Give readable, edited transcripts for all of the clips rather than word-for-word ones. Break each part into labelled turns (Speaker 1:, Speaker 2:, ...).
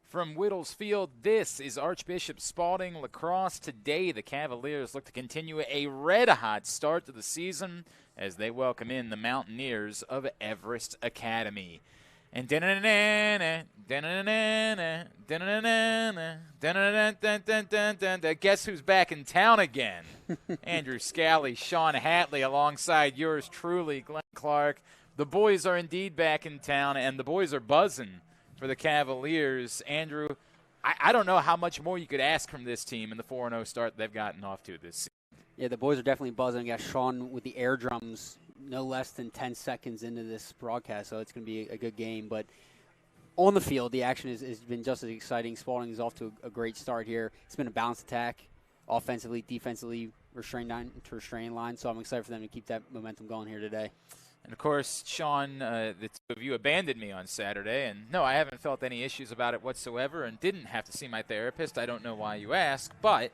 Speaker 1: From Whittles Field, this is Archbishop Spalding Lacrosse. Today, the Cavaliers look to continue a red-hot start to the season as they welcome in the Mountaineers of Everest Academy. And guess who's back in town again? Andrew Scally, Sean Hatley, alongside yours truly, Glenn Clark. The boys are indeed back in town, and the boys are buzzing for the Cavaliers. Andrew, I don't know how much more you could ask from this team in the 4-0 start they've gotten off to this season.
Speaker 2: Yeah, the boys are definitely buzzing. We got Sean with the air drums no less than 10 seconds into this broadcast, so it's going to be a good game. But on the field, the action has been just as exciting. Spalding is off to a great start here. It's been a balanced attack, offensively, defensively, restrained line, so I'm excited for them to keep that momentum going here today.
Speaker 1: And, of course, Sean, the two of you abandoned me on Saturday, and no, I haven't felt any issues about it whatsoever and didn't have to see my therapist. I don't know why you ask, but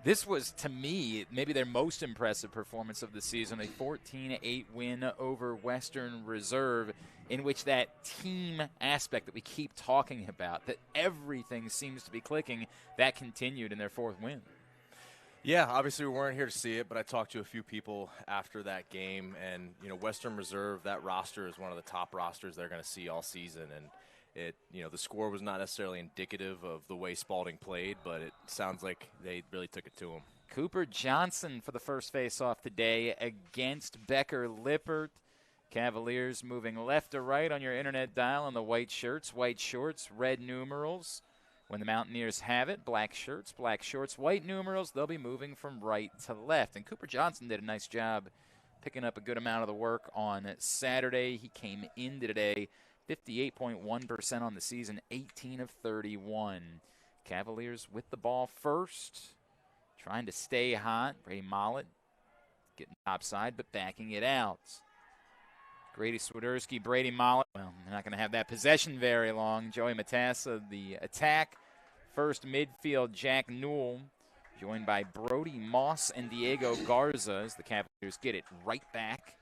Speaker 1: this was, to me, maybe their most impressive performance of the season, a 14-8 win over Western Reserve, in which that team aspect that we keep talking about, that everything seems to be clicking, that continued in their fourth win.
Speaker 3: Yeah, obviously we weren't here to see it, but I talked to a few people after that game, and Western Reserve, that roster is one of the top rosters they're going to see all season, and the score was not necessarily indicative of the way Spalding played, but it sounds like they really took it to him.
Speaker 1: Cooper Johnson for the first face-off today against Becker Lippert. Cavaliers moving left to right on your internet dial on the white shirts, white shorts, red numerals. When the Mountaineers have it, black shirts, black shorts, white numerals, they'll be moving from right to left. And Cooper Johnson did a nice job picking up a good amount of the work on Saturday. He came into today 58.1% on the season, 18 of 31. Cavaliers with the ball first, trying to stay hot. Brady Mollett getting topside, but backing it out. Grady Swederski, Brady Mollett. Well, they're not going to have that possession very long. Joey Matassa, the attack. First midfield, Jack Newell, joined by Brody Moss and Diego Garza as the Cavaliers get it right back.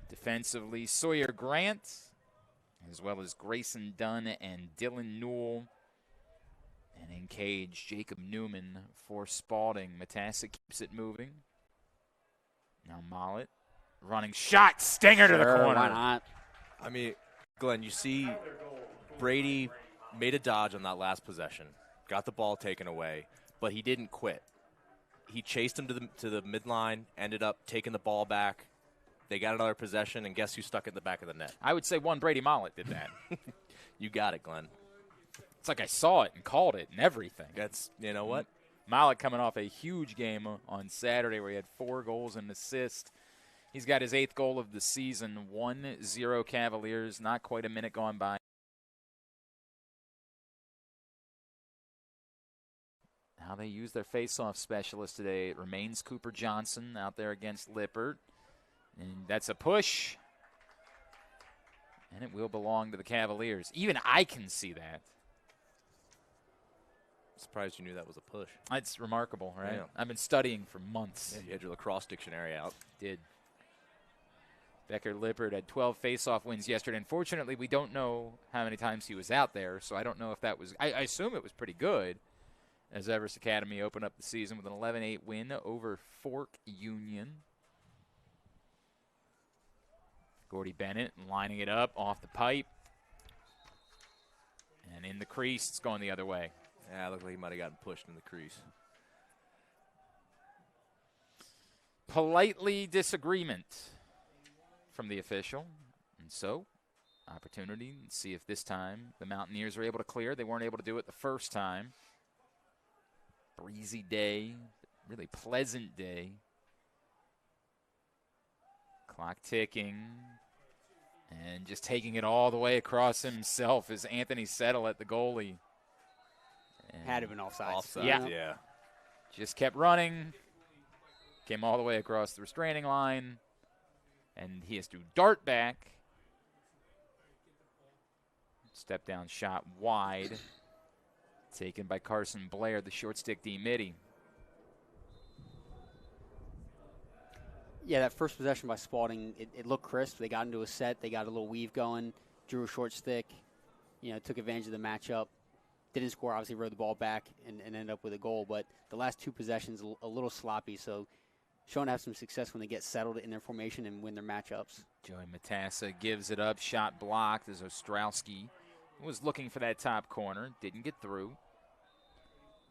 Speaker 1: Defensively, Sawyer Grant, as well as Grayson Dunn and Dylan Newell. And in cage, Jacob Newman for Spalding. Matassa keeps it moving. Now Mollett. Running shot, stinger to the corner.
Speaker 2: Why not?
Speaker 3: I mean, Glenn, you see Brady made a dodge on that last possession, got the ball taken away, but he didn't quit. He chased him to the midline, ended up taking the ball back. They got another possession, and guess who stuck it in the back of the net?
Speaker 1: I would say one Brady Mollett did that.
Speaker 3: You got it, Glenn.
Speaker 1: It's like I saw it and called it and everything.
Speaker 3: That's, you know what?
Speaker 1: Mollett coming off a huge game on Saturday where he had 4 goals and an assist. He's got his 8th goal of the season, 1-0 Cavaliers, not quite a minute gone by. How they use their face-off specialist today, it remains Cooper Johnson out there against Lippert. And that's a push. And it will belong to the Cavaliers. Even I can see that.
Speaker 3: Surprised you knew that was a push.
Speaker 1: It's remarkable, right?
Speaker 3: Yeah.
Speaker 1: I've been studying for months.
Speaker 3: Yeah, you had your lacrosse dictionary out.
Speaker 1: Did. Becker Lippert had 12 face-off wins yesterday. Unfortunately, we don't know how many times he was out there, so I don't know if that was – I assume it was pretty good as Everest Academy opened up the season with an 11-8 win over Fork Union. Gordy Bennett lining it up off the pipe. And in the crease, it's going the other way.
Speaker 3: Yeah, it looked like he might have gotten pushed in the crease.
Speaker 1: Politely disagreement from the official. And so, opportunity to see if this time the Mountaineers are able to clear. They weren't able to do it the first time. Breezy day, really pleasant day. Clock ticking. And just taking it all the way across himself is Anthony Settle at the goalie. And
Speaker 2: Had to have been offside.
Speaker 3: Offside, yeah.
Speaker 1: Just kept running. Came all the way across the restraining line. And he has to dart back. Step down shot wide. Taken by Carson Blair, the short stick D-Mitty.
Speaker 2: Yeah, that first possession by Spalding, it looked crisp. They got into a set. They got a little weave going, drew a short stick. took advantage of the matchup. Didn't score, obviously rode the ball back and ended up with a goal. But the last 2 possessions, a little sloppy. So showing to have some success when they get settled in their formation and win their matchups.
Speaker 1: Joey Matassa gives it up. Shot blocked as Ostrowski was looking for that top corner. Didn't get through.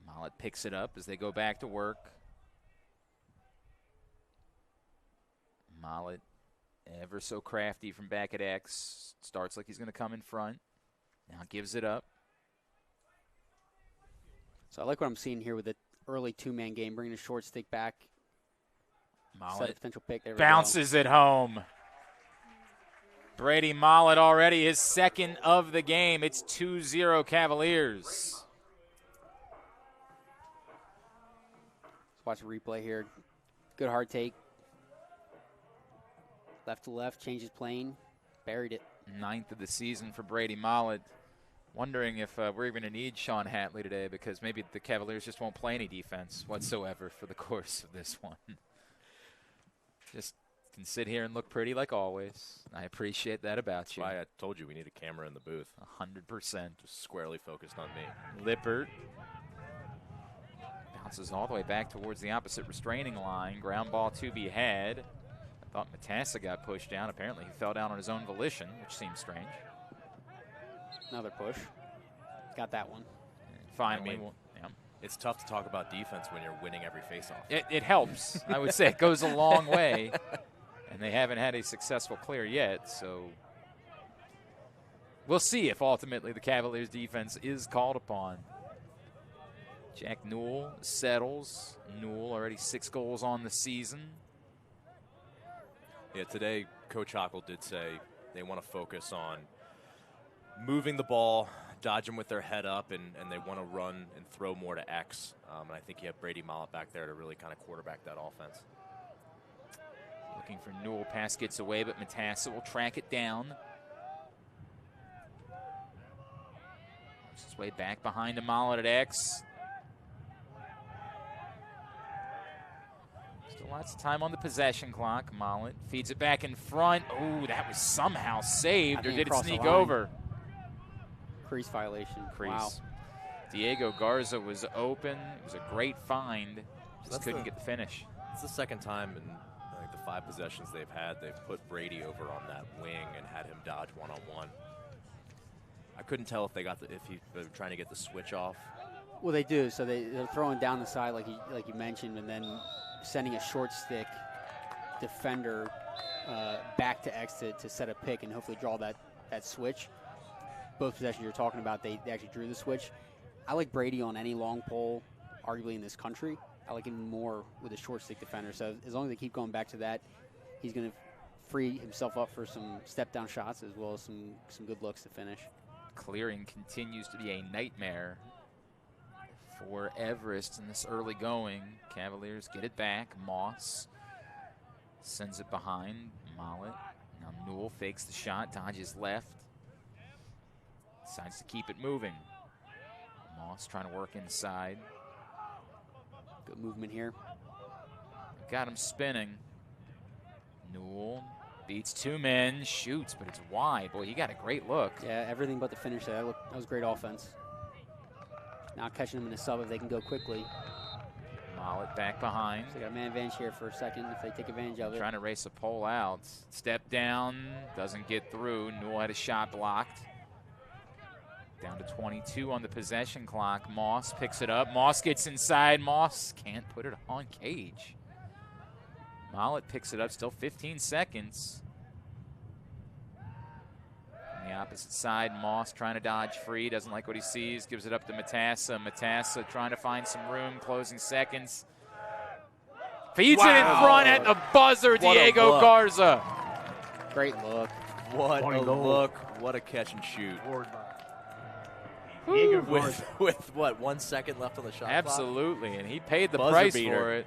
Speaker 1: Mollett picks it up as they go back to work. Mollett, ever so crafty from back at X. Starts like he's going to come in front. Now gives it up.
Speaker 2: So I like what I'm seeing here with the early 2-man game, bringing a short stick back. Set a potential pick. There
Speaker 1: Bounces it home. Brady Mollett already his second of the game. It's 2-0 Cavaliers.
Speaker 2: Let's watch a replay here. Good hard take. Left to left, changes plane, buried it.
Speaker 1: 9th of the season for Brady Mollett. Wondering if we're even going to need Sean Hatley today, because maybe the Cavaliers just won't play any defense whatsoever for the course of this one. Just can sit here and look pretty like always. I appreciate that about you.
Speaker 3: That's why I told you we need a camera in the booth.
Speaker 1: 100%.
Speaker 3: Just squarely focused on me.
Speaker 1: Lippert bounces all the way back towards the opposite restraining line. Ground ball to be had. I thought Matassa got pushed down. Apparently he fell down on his own volition, which seems strange.
Speaker 2: Another push. Got that one.
Speaker 1: And finally,
Speaker 3: it's tough to talk about defense when you're winning every faceoff.
Speaker 1: It helps. I would say it goes a long way. And they haven't had a successful clear yet, so we'll see if ultimately the Cavaliers defense is called upon. Jack Newell settles. Newell already 6 goals on the season.
Speaker 3: Yeah, today Coach Hockle did say they want to focus on moving the ball, dodging with their head up, and they want to run and throw more to X. And I think you have Brady Mollett back there to really kind of quarterback that offense.
Speaker 1: Looking for Newell. Pass gets away, but Matassa will track it down. Works his way back behind to Mollett at X. Still lots of time on the possession clock. Mollett feeds it back in front. Oh, that was somehow saved, or did it sneak over?
Speaker 2: Crease violation.
Speaker 1: Crease.
Speaker 2: Wow.
Speaker 1: Diego Garza was open. It was a great find. Just couldn't get the finish.
Speaker 3: It's the second time in the 5 possessions they've had, they've put Brady over on that wing and had him dodge one-on-one. I couldn't tell if they were trying to get the switch off.
Speaker 2: Well, they do. So they're throwing down the side like you mentioned, and then sending a short stick defender back to X to set a pick and hopefully draw that switch. Both possessions you're talking about, they actually drew the switch. I like Brady on any long pole, arguably in this country. I like him more with a short stick defender. So as long as they keep going back to that, he's going to free himself up for some step-down shots as well as some good looks to finish.
Speaker 1: Clearing continues to be a nightmare for Everest in this early going. Cavaliers get it back. Moss sends it behind. Mollett. Now Newell fakes the shot, dodges left. Decides to keep it moving. Moss trying to work inside.
Speaker 2: Good movement here.
Speaker 1: Got him spinning. Newell beats 2 men, shoots, but it's wide. Boy, he got a great look.
Speaker 2: Yeah, everything but the finish there. That was great offense. Now catching them in the sub if they can go quickly.
Speaker 1: Mollett back behind.
Speaker 2: So they got a man advantage here for a second if they take advantage of it.
Speaker 1: Trying to race a pole out. Step down, doesn't get through. Newell had a shot blocked. Down to 22 on the possession clock. Moss picks it up. Moss gets inside. Moss can't put it on cage. Mollett picks it up. Still 15 seconds. On the opposite side, Moss trying to dodge free. Doesn't like what he sees. Gives it up to Matassa. Matassa trying to find some room. Closing seconds. Feeds it in front at the buzzer. Diego Garza.
Speaker 2: Great look.
Speaker 3: What a look. What a catch and shoot. With what, 1 second left on the shot
Speaker 1: Absolutely,
Speaker 3: clock?
Speaker 1: And he paid the
Speaker 3: Buzzer
Speaker 1: price
Speaker 3: beater.
Speaker 1: for it.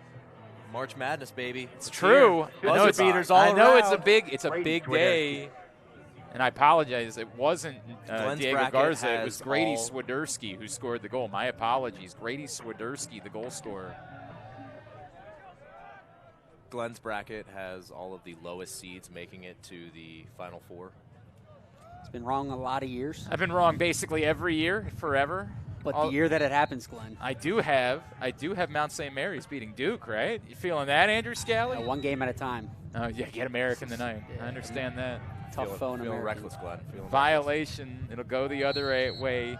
Speaker 3: March Madness, baby.
Speaker 1: It's true.
Speaker 3: Buzzer beaters all around.
Speaker 1: I know it's a big day, and I apologize. It wasn't Diego Garza. It was Grady Swederski who scored the goal. My apologies. Grady Swederski, the goal scorer.
Speaker 3: Glenn's bracket has all of the lowest seeds making it to the Final Four.
Speaker 2: It's been wrong a lot of years.
Speaker 1: I've been wrong basically every year, forever.
Speaker 2: But the year that it happens, Glenn.
Speaker 1: I do have Mount St. Mary's beating Duke, right? You feeling that, Andrew Scally?
Speaker 2: One game at a time.
Speaker 1: Oh, yeah, get American tonight. I understand that.
Speaker 2: Tough phone
Speaker 3: feeling
Speaker 2: American.
Speaker 3: reckless, Glenn.
Speaker 1: Violation. It'll go the other way.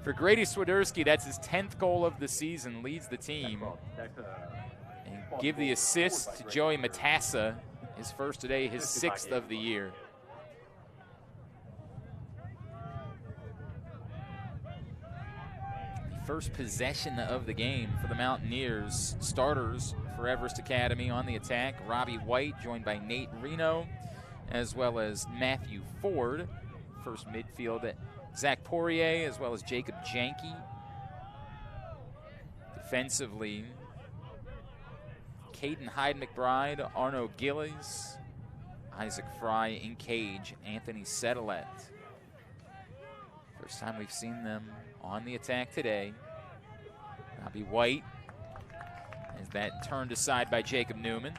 Speaker 1: For Grady Swederski, that's his 10th goal of the season, leads the team. And give the assist to Joey Matassa, his first today, his 6th of the year. First possession of the game for the Mountaineers. Starters for Everest Academy on the attack. Robbie White, joined by Nate Reno, as well as Matthew Ford. First midfield, Zach Poirier, as well as Jacob Janke. Defensively, Caden Hyde-McBride, Arno Gillies, Isaac Fry in cage, Anthony Settlet. First time we've seen them on the attack today. Robbie White has that turned aside by Jacob Newman.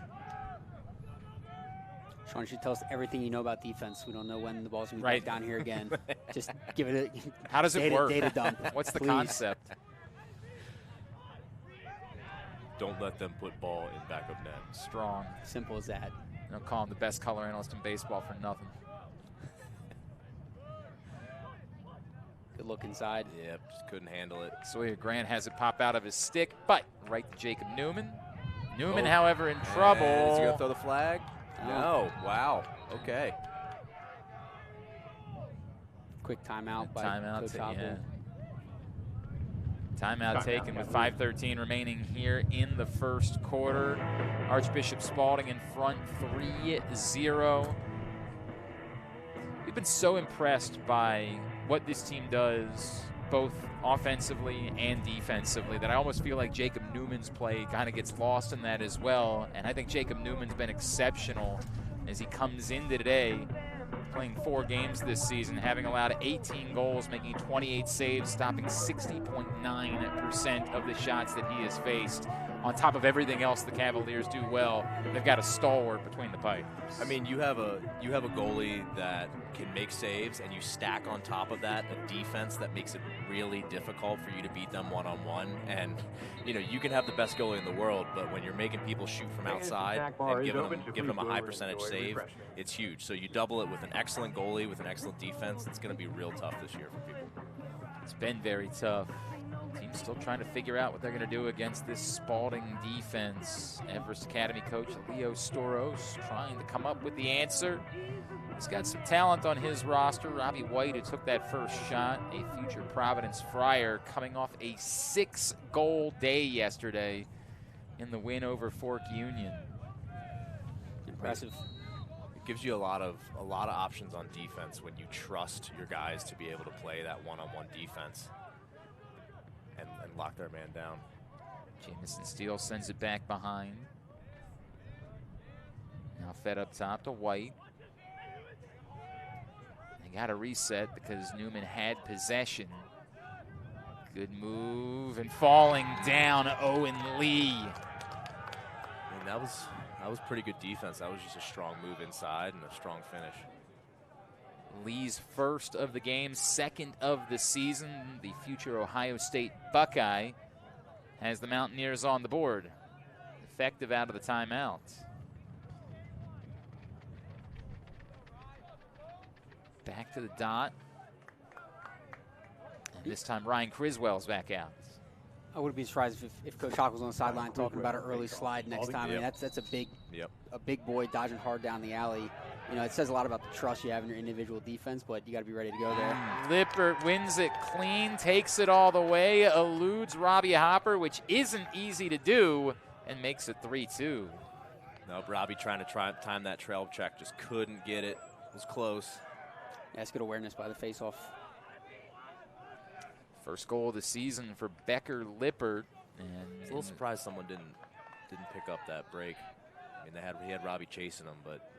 Speaker 2: Sean, you should tell us everything you know about defense. We don't know when the ball's going to be back down here again. Just give it a
Speaker 1: How does it work?
Speaker 2: Data dump.
Speaker 1: What's the
Speaker 2: please.
Speaker 1: concept?
Speaker 3: Don't let them put ball in back of net.
Speaker 1: Strong.
Speaker 2: Simple as that.
Speaker 1: Don't call him the best color analyst in baseball for nothing.
Speaker 2: Good look inside.
Speaker 3: Yep, just couldn't handle it.
Speaker 1: Sawyer Grant has it pop out of his stick, but right to Jacob Newman. Newman, however, in trouble.
Speaker 3: Is he going to throw the flag? No. Wow. Okay.
Speaker 2: Quick timeout by Coach Hopper.
Speaker 1: Timeout taken with 5:13 remaining here in the first quarter. Archbishop Spalding in front 3-0. We've been so impressed by what this team does, both offensively and defensively, that I almost feel like Jacob Newman's play kind of gets lost in that as well. And I think Jacob Newman's been exceptional as he comes into today, playing 4 games this season, having allowed 18 goals, making 28 saves, stopping 60.9% of the shots that he has faced. On top of everything else the Cavaliers do well, they've got a stalwart between the pipes.
Speaker 3: I mean, you have a goalie that can make saves, and you stack on top of that a defense that makes it really difficult for you to beat them one-on-one. And you know, you can have the best goalie in the world, but when you're making people shoot from outside and giving them a high percentage save, it's huge. So you double it with an excellent goalie, with an excellent defense. It's going to be real tough this year for people.
Speaker 1: It's been very tough. Team's still trying to figure out what they're going to do against this Spalding defense. Everest Academy coach Leo Storos trying to come up with the answer. He's got some talent on his roster. Robbie White, who took that first shot, a future Providence Friar, coming off a 6-goal day yesterday in the win over Fork Union.
Speaker 2: Impressive.
Speaker 3: It gives you a lot of options on defense when you trust your guys to be able to play that one-on-one defense and lock their man down.
Speaker 1: Jamison Steele sends it back behind. Now fed up top to White. They got to reset because Newman had possession. Good move, and falling down, Owen Lee.
Speaker 3: I mean, that was pretty good defense. That was just a strong move inside and a strong finish.
Speaker 1: Lee's first of the game, second of the season. The future Ohio State Buckeye has the Mountaineers on the board. Effective out of the timeout. Back to the dot. And this time Ryan Criswell's back out.
Speaker 2: I wouldn't be surprised if Coach Hawk was on the sideline talking about an early slide next time. I mean, that's a big boy dodging hard down the alley. You know, it says a lot about the trust you have in your individual defense, but you got to be ready to go there.
Speaker 1: Lippert wins it clean, takes it all the way, eludes Robbie Hopper, which isn't easy to do, and makes it 3-2.
Speaker 3: No, Robbie trying to time that trail check, just couldn't get it. It was close.
Speaker 2: Yeah, that's good awareness by the faceoff.
Speaker 1: First goal of the season for Becker Lippert. And
Speaker 3: I was a little surprised someone didn't pick up that break. I mean, he had Robbie chasing him, but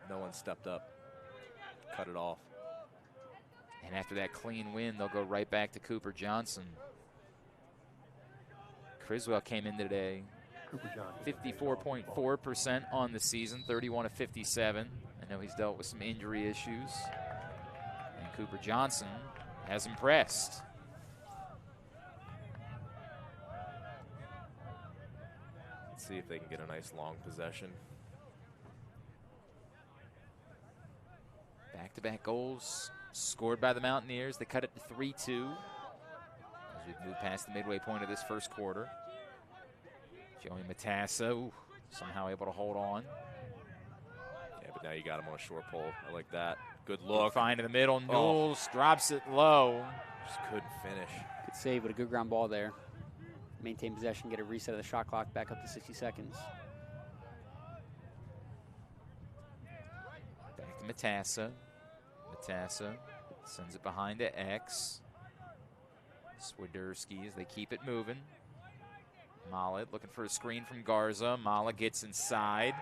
Speaker 3: no one stepped up, cut it off.
Speaker 1: And after that clean win, they'll go right back to Cooper Johnson. Criswell came in today, 54.4% on the season, 31 of 57. I know he's dealt with some injury issues. Cooper Johnson has impressed.
Speaker 3: Let's see if they can get a nice long possession.
Speaker 1: Back-to-back goals scored by the Mountaineers. They cut it to 3-2 as we've moved past the midway point of this first quarter. Joey Matassa somehow able to hold on.
Speaker 3: Yeah, but now you got him on a short pole. I like that. Good look.
Speaker 1: Find in the middle. Knowles drops it low.
Speaker 3: Just couldn't finish.
Speaker 2: Good save, but a good ground ball there. Maintain possession, get a reset of the shot clock back up to 60 seconds.
Speaker 1: Back to Matassa. Matassa sends it behind to X. Swederski as they keep it moving. Mollett looking for a screen from Garza. Mollett gets inside.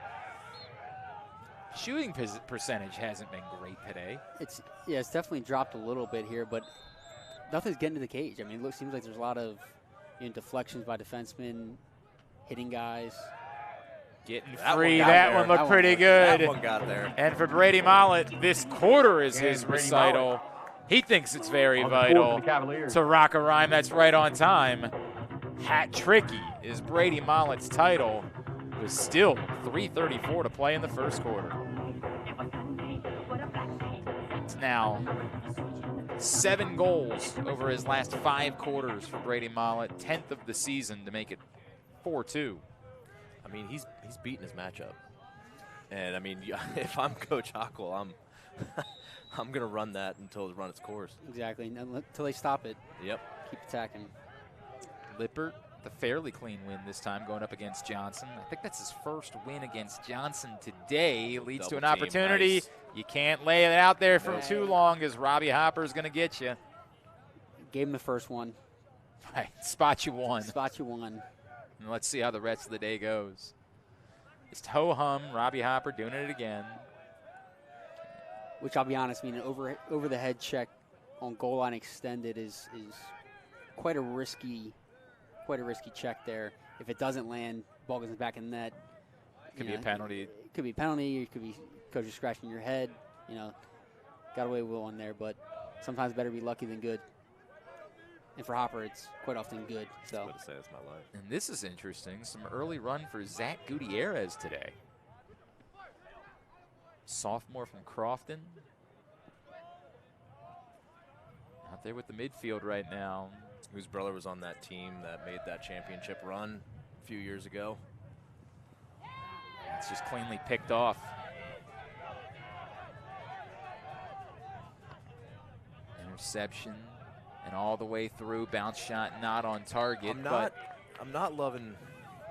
Speaker 1: Shooting percentage hasn't been great today.
Speaker 2: It's definitely dropped a little bit here, but nothing's getting to the cage. I mean, it seems like there's a lot of deflections by defensemen, hitting guys.
Speaker 1: Getting free. That one looked pretty good.
Speaker 3: That one got there.
Speaker 1: And for Brady Mollett, this quarter is his recital. He thinks it's very vital to rock a rhyme that's right on time. Hat tricky is Brady Mollett's title. With still 3:34 to play in the first quarter. It's now 7 goals over his last 5 quarters for Brady Mollett, 10th of the season to make it 4-2.
Speaker 3: I mean, he's beating his matchup. And, I mean, if I'm Coach Hockle, I'm going to run that until it runs its course.
Speaker 2: Exactly, until they stop it.
Speaker 3: Yep.
Speaker 2: Keep attacking.
Speaker 1: Lippert, the fairly clean win this time going up against Johnson. I think that's his first win against Johnson today. Leads to an opportunity.
Speaker 3: Nice.
Speaker 1: You can't lay it out there for too long as Robbie Hopper is going to get you.
Speaker 2: Gave him the first one.
Speaker 1: Right, spot you one.
Speaker 2: Spot you one.
Speaker 1: And let's see how the rest of the day goes. It's ho-hum, Robbie Hopper doing it again.
Speaker 2: Which I'll be honest, I mean, an over the head check on goal line extended is quite a risky check there. If it doesn't land, ball goes back in the net.
Speaker 1: Could be a penalty.
Speaker 2: It could be a penalty. It could be coach scratching your head. Got away with one there, but sometimes better be lucky than good. And for Hopper, it's quite often good. So
Speaker 3: I was say that's my life.
Speaker 1: And this is interesting. Some early run for Zach Gutierrez today. Sophomore from Crofton. Out there with the midfield right now.
Speaker 3: Whose brother was on that team that made that championship run a few years ago.
Speaker 1: It's just cleanly picked off. Interception. And all the way through, bounce shot not on target.
Speaker 3: I'm not loving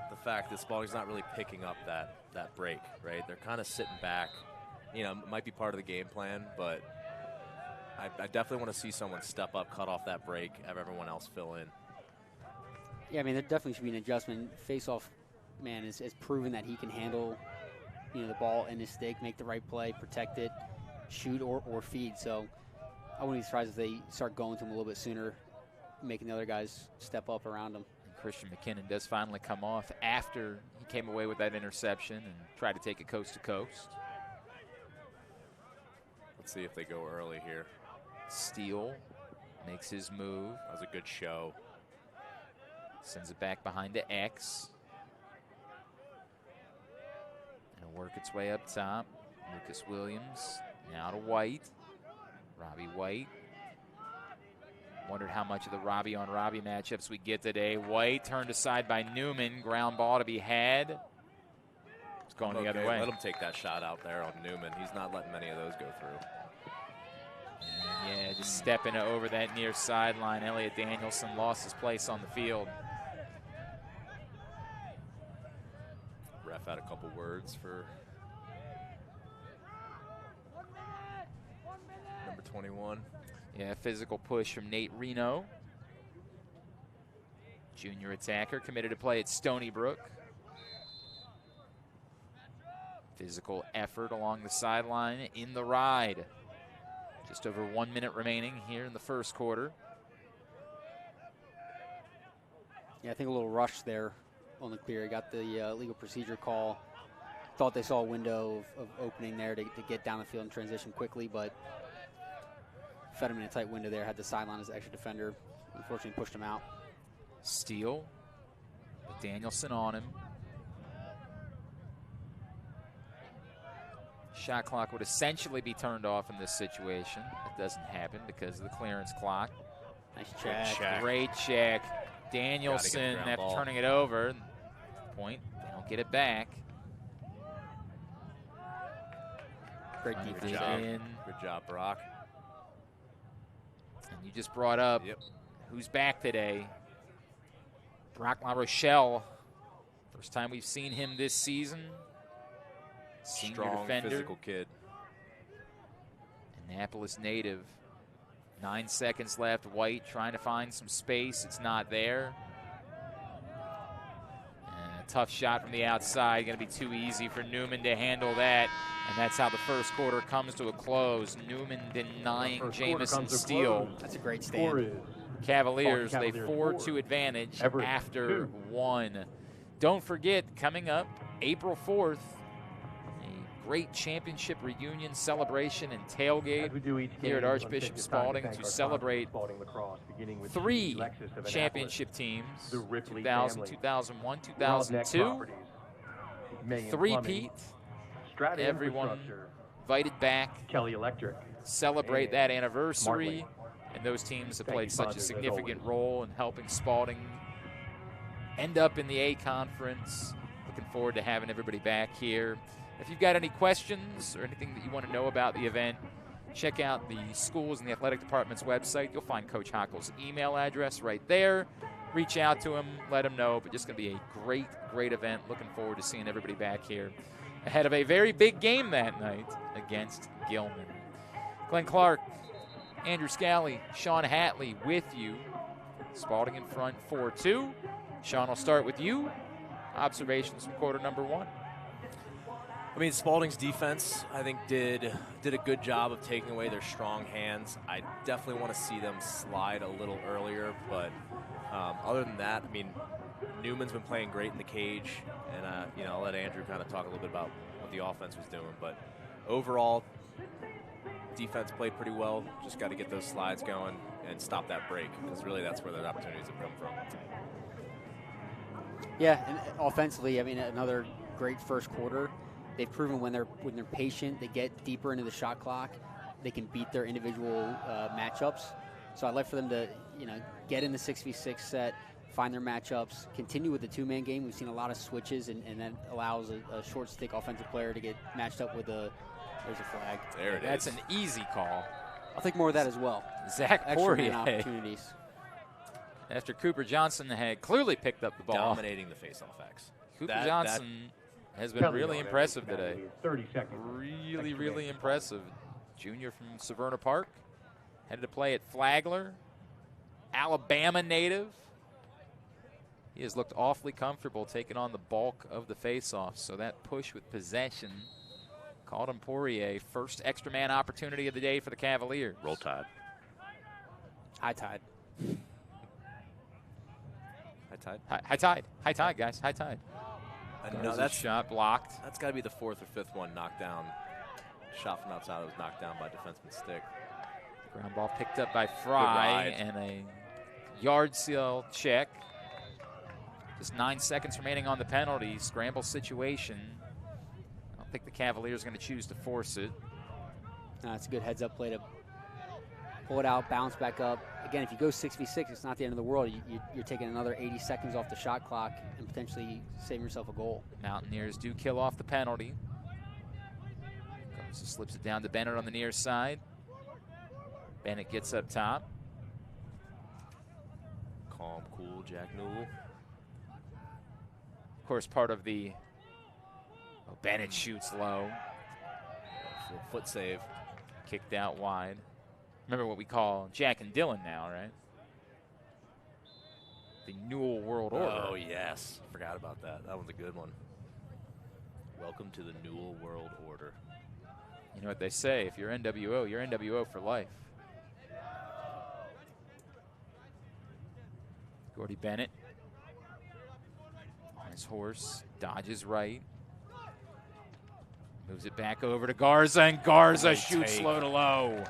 Speaker 3: the fact that Spalding's not really picking up that break, right? They're kind of sitting back. It might be part of the game plan, but I definitely want to see someone step up, cut off that break, have everyone else fill in.
Speaker 2: Yeah, I mean, there definitely should be an adjustment. Face-off man has proven that he can handle, the ball in his stick, make the right play, protect it, shoot or feed. So I wouldn't be surprised if they start going to him a little bit sooner, making the other guys step up around him.
Speaker 1: And Christian McKinnon does finally come off after he came away with that interception and tried to take it coast to coast.
Speaker 3: Let's see if they go early here.
Speaker 1: Steele makes his move.
Speaker 3: That was a good show.
Speaker 1: Sends it back behind to X. And it'll work its way up top. Lucas Williams now to White. Robbie White. Wondered how much of the Robbie on Robbie matchups we get today. White turned aside by Newman. Ground ball to be had. It's going the other way.
Speaker 3: Let him take that shot out there on Newman. He's not letting many of those go through.
Speaker 1: Yeah, just stepping over that near sideline. Elliot Danielson lost his place on the field.
Speaker 3: Ref had a couple words for number 21.
Speaker 1: Yeah, physical push from Nate Reno. Junior attacker committed to play at Stony Brook. Physical effort along the sideline in the ride. Just over 1 minute remaining here in the first quarter.
Speaker 2: Yeah, I think a little rush there on the clear. Got the legal procedure call. Thought they saw a window of opening there to get down the field and transition quickly, but fed him in a tight window there, had the sideline as the extra defender. Unfortunately, pushed him out.
Speaker 1: Steele. With Danielson on him. Shot clock would essentially be turned off in this situation. It doesn't happen because of the clearance clock.
Speaker 2: Nice check.
Speaker 1: Great check. Danielson, after turning it over, point, they don't get it back.
Speaker 2: Great defense.
Speaker 3: Good job, Brock.
Speaker 1: And you just brought up who's back today. Brock La Rochelle. First time we've seen him this season. Senior
Speaker 3: Strong,
Speaker 1: defender.
Speaker 3: physical kid.
Speaker 1: Annapolis native. 9 seconds left. White trying to find some space. It's not there. And a tough shot from the outside. Going to be too easy for Newman to handle that. And that's how the first quarter comes to a close. Newman denying Jamison Steele.
Speaker 2: That's a great stand.
Speaker 1: Cavaliers, they 4-2 advantage
Speaker 4: Everest,
Speaker 1: after
Speaker 4: 2.
Speaker 1: 1. Don't forget, coming up April 4th, a great championship reunion celebration and tailgate here at Archbishop Spalding to celebrate
Speaker 4: Lacrosse, with
Speaker 1: 3
Speaker 4: Alexis of
Speaker 1: championship teams,
Speaker 4: the Ripley
Speaker 1: 2000,
Speaker 4: family,
Speaker 1: 2001,
Speaker 4: Roughneck
Speaker 1: 2002,
Speaker 4: Properties, Mayan
Speaker 1: three-peat,
Speaker 4: Plumbing, Strata
Speaker 1: everyone
Speaker 4: Infrastructure,
Speaker 1: invited back,
Speaker 4: Kelly Electric,
Speaker 1: celebrate
Speaker 4: and
Speaker 1: that anniversary.
Speaker 4: Smartly.
Speaker 1: And those teams have
Speaker 4: Thank
Speaker 1: played
Speaker 4: you,
Speaker 1: such a
Speaker 4: sponsors, as
Speaker 1: significant
Speaker 4: always.
Speaker 1: role in helping Spalding end up in the A Conference. Looking forward to having everybody back here. If you've got any questions or anything that you want to know about the event, check out the schools and the athletic department's website. You'll find Coach Hockel's email address right there. Reach out to him, let him know. But just going to be a great, great event. Looking forward to seeing everybody back here ahead of a very big game that night against Gilman. Glenn Clark, Andrew Scally, Sean Hatley with you. Spalding in front 4-2. Sean, will start with you. Observations from quarter number 1.
Speaker 3: I mean, Spalding's defense, I think, did a good job of taking away their strong hands. I definitely want to see them slide a little earlier, but other than that, I mean, Newman's been playing great in the cage, and you know, I'll let Andrew kind of talk a little bit about what the offense was doing, but overall, defense played pretty well. Just got to get those slides going and stop that break, because really that's where the opportunities have come from.
Speaker 2: Yeah, and offensively, I mean, another great first quarter. They've proven when they're patient, they get deeper into the shot clock, they can beat their individual matchups. So I'd like for them to, you know, get in the 6v6 set, find their matchups, continue with the two-man game. We've seen a lot of switches, and that allows a short stick offensive player to get matched up with there's a flag.
Speaker 3: There it
Speaker 1: That's
Speaker 3: is.
Speaker 1: an easy call.
Speaker 2: I'll take more of that as well.
Speaker 1: Zach
Speaker 2: Extra man
Speaker 1: Poirier,
Speaker 2: opportunities.
Speaker 1: after Cooper Johnson had clearly picked up the ball.
Speaker 3: Dominating the face-off X.
Speaker 1: Cooper Johnson has been really impressive today.
Speaker 4: 30 seconds.
Speaker 1: Really, really impressive. Junior from Severna Park. Headed to play at Flagler. Alabama native. He has looked awfully comfortable taking on the bulk of the face-offs. So that push with possession called him Poirier. First extra man opportunity of the day for the Cavaliers.
Speaker 3: Roll Tide.
Speaker 2: High tide.
Speaker 3: High Tide.
Speaker 1: High tide. High tide, guys. High tide.
Speaker 3: No,
Speaker 1: Garza
Speaker 3: that's
Speaker 1: shot blocked.
Speaker 3: That's got to be the 4th or 5th one knocked down. Shot from outside that was knocked down by defenseman Stick.
Speaker 1: Ground ball picked up by Fry
Speaker 3: ride.
Speaker 1: and a yard seal check. Just 9 seconds remaining on the penalty. Scramble situation. I don't think the Cavaliers are going to choose to force it.
Speaker 2: No, it's a good heads-up play to pull it out, bounce back up. Again, if you go 6v6, it's not the end of the world. You're taking another 80 seconds off the shot clock and potentially saving yourself a goal.
Speaker 1: Mountaineers do kill off the penalty. Garza slips it down to Bennett on the near side. Bennett gets up top.
Speaker 3: Calm, cool, Jack Newell.
Speaker 1: Of course, part of the Bennett shoots low.
Speaker 3: Full foot save.
Speaker 1: Kicked out wide. Remember what we call Jack and Dylan now, right? The Newell World Order.
Speaker 3: Oh, yes. Forgot about that. That one's a good one. Welcome to the Newell World Order.
Speaker 1: You know what they say, if you're NWO, you're NWO for life. Gordy Bennett on his horse, dodges right. Moves it back over to Garza, and Garza shoots low to low.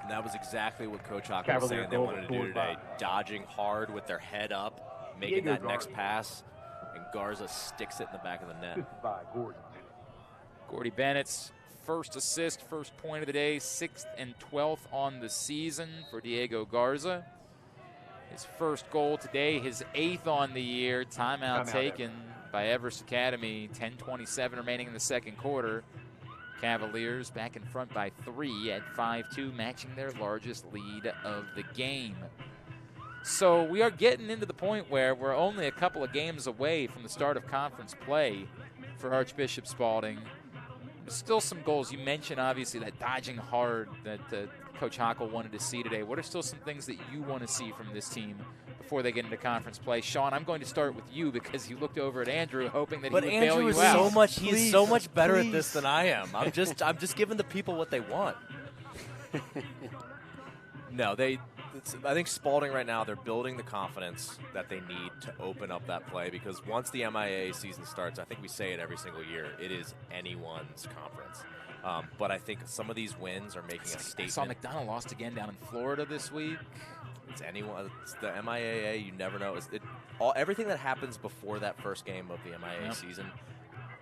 Speaker 3: And that was exactly what Coach Hopper was
Speaker 4: Cavalier
Speaker 3: saying they
Speaker 4: goal
Speaker 3: wanted to do
Speaker 4: scored by
Speaker 3: today. Dodging hard with their head up, making
Speaker 4: Diego
Speaker 3: that next
Speaker 4: Garza.
Speaker 3: pass, and Garza sticks it in the back of the net.
Speaker 4: Assisted by Gordon.
Speaker 1: Gordy Bennett's first assist, first point of the day, 6th and 12th on the season for Diego Garza. His first goal today, his 8th on the year. Timeout taken by Everest Academy. 10:27 remaining in the second quarter. Cavaliers back in front by 3 at 5-2, matching their largest lead of the game. So we are getting into the point where we're only a couple of games away from the start of conference play for Archbishop Spalding. There's still some goals. You mentioned, obviously, that dodging hard that Coach Hockel wanted to see today. What are still some things that you want to see from this team before they get into conference play? Sean, I'm going to start with you because you looked over at Andrew hoping that he would bail you out.
Speaker 3: He's so much better at this than I am. I'm just giving the people what they want. No, I think Spalding right now, they're building the confidence that they need to open up that play, because once the MIAA season starts, I think we say it every single year, it is anyone's conference. But I think some of these wins are making a statement.
Speaker 1: I saw McDonald lost again down in Florida this week.
Speaker 3: It's anyone. It's the MIAA. You never know. Everything that happens before that first game of the MIAA season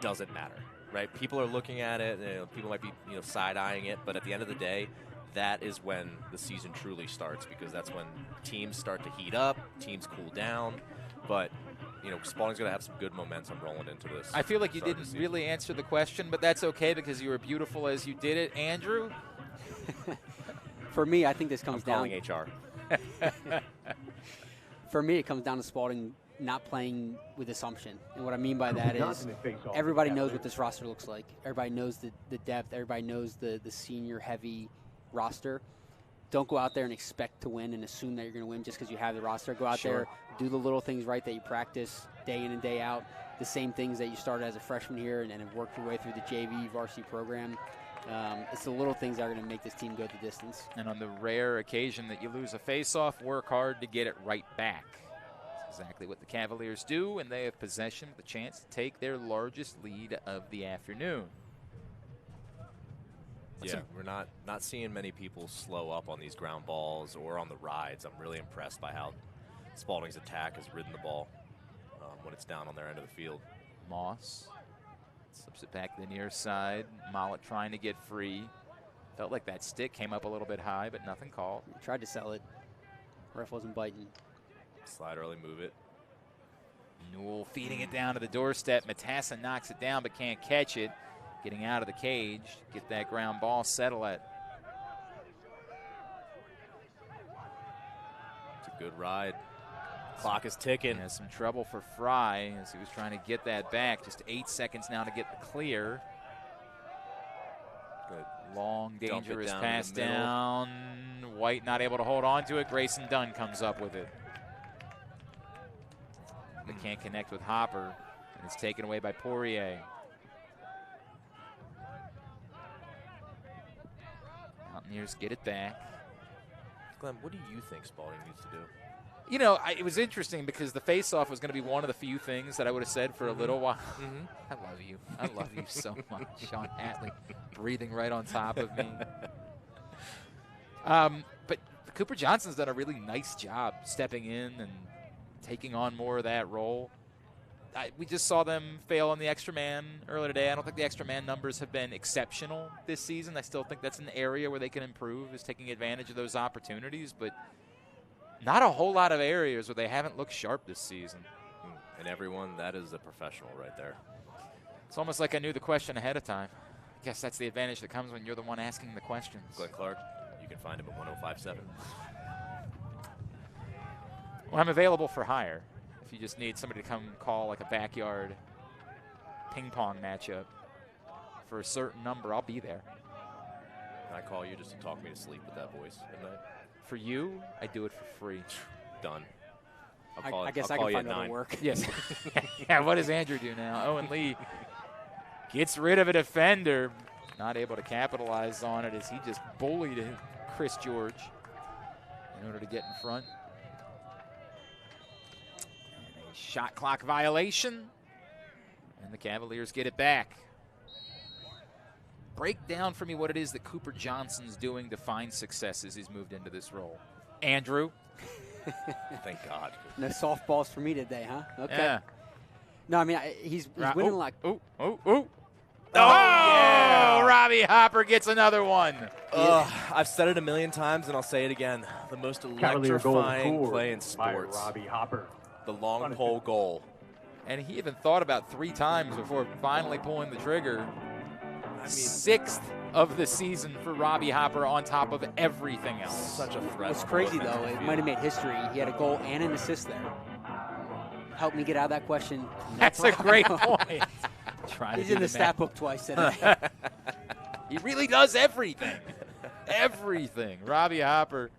Speaker 3: doesn't matter, right? People are looking at it. People might be side-eyeing it, but at the end of the day, that is when the season truly starts, because that's when teams start to heat up, teams cool down. But Spalding's going to have some good momentum rolling into this.
Speaker 1: I feel like you didn't really answer the question, but that's okay because you were beautiful as you did it. Andrew?
Speaker 2: For me, I think this comes down.
Speaker 3: I'm calling HR.
Speaker 2: For me, it comes down to Spalding not playing with assumption. And what I mean by that is everybody knows what this roster looks like. Everybody knows the depth. Everybody knows the senior-heavy roster. Don't go out there and expect to win and assume that you're going to win just because you have the roster. Go out there, do the little things right that you practice day in and day out, the same things that you started as a freshman here and have worked your way through the JV varsity program. It's the little things that are going to make this team go the distance.
Speaker 1: And on the rare occasion that you lose a face-off, work hard to get it right back. That's exactly what the Cavaliers do, and they have possession with a chance to take their largest lead of the afternoon.
Speaker 3: Yeah, we're not seeing many people slow up on these ground balls or on the rides. I'm really impressed by how Spalding's attack has ridden the ball when it's down on their end of the field.
Speaker 1: Moss slips it back to the near side. Mollett trying to get free. Felt like that stick came up a little bit high, but nothing called.
Speaker 2: Tried to sell it. Ref wasn't biting.
Speaker 3: Slide early, move it.
Speaker 1: Newell feeding it down to the doorstep. Matassa knocks it down but can't catch it. Getting out of the cage, get that ground ball, settle it.
Speaker 3: It's a good ride. Clock is ticking.
Speaker 1: Yeah, some trouble for Fry as he was trying to get that back. Just 8 seconds now to get the clear.
Speaker 3: Good.
Speaker 1: Long, dangerous pass down. White not able to hold on to it. Grayson Dunn comes up with it. But can't connect with Hopper. And it's taken away by Poirier. Mountaineers get it back.
Speaker 3: Glenn, what do you think Spalding needs to do?
Speaker 1: It was interesting because the face-off was going to be one of the few things that I would have said for a little while. I love you. I love you so much. Sean Hatley breathing right on top of me. But Cooper Johnson's done a really nice job stepping in and taking on more of that role. We just saw them fail on the extra man earlier today. I don't think the extra man numbers have been exceptional this season. I still think that's an area where they can improve, is taking advantage of those opportunities, but not a whole lot of areas where they haven't looked sharp this season.
Speaker 3: And everyone, that is a professional right there.
Speaker 1: It's almost like I knew the question ahead of time. I guess that's the advantage that comes when you're the one asking the questions.
Speaker 3: Glenn Clark, you can find him at 105.7.
Speaker 1: Well, I'm available for hire. If you just need somebody to come call like a backyard ping pong matchup for a certain number, I'll be there.
Speaker 3: Can I call you just to talk me to sleep with that voice at night?
Speaker 1: For you, I do it for free.
Speaker 3: Done.
Speaker 2: I guess I can find other work.
Speaker 1: Yes. Yeah, what does Andrew do now? Owen Lee gets rid of a defender. Not able to capitalize on it as he just bullied Chris George in order to get in front. And a shot clock violation. And the Cavaliers get it back. Break down for me what it is that Cooper Johnson's doing to find success as he's moved into this role. Andrew?
Speaker 3: Thank God.
Speaker 2: No softballs for me today, huh? Okay.
Speaker 1: Yeah.
Speaker 2: No, I mean, he's winning like.
Speaker 1: Oh, yeah. Robbie Hopper gets another one.
Speaker 3: I've said it a million times, and I'll say it again. The most
Speaker 4: Cavalier goal
Speaker 3: electrifying play in
Speaker 4: by
Speaker 3: sports.
Speaker 4: Robbie Hopper.
Speaker 3: The long pole goal.
Speaker 1: And he even thought about 3 times before finally pulling the trigger.
Speaker 3: I mean,
Speaker 1: 6th of the season for Robbie Hopper on top of everything else.
Speaker 3: such a threat.
Speaker 2: What's crazy,
Speaker 3: on the
Speaker 2: though,
Speaker 3: offensive
Speaker 2: it might have
Speaker 3: field.
Speaker 2: made history. He had a goal and an assist there. Help me get out of that question. No
Speaker 1: That's a
Speaker 2: problem.
Speaker 1: great point. Trying
Speaker 2: He's
Speaker 1: to do
Speaker 2: in the
Speaker 1: math.
Speaker 2: stat book twice today.
Speaker 1: He really does everything. Everything. Robbie Hopper.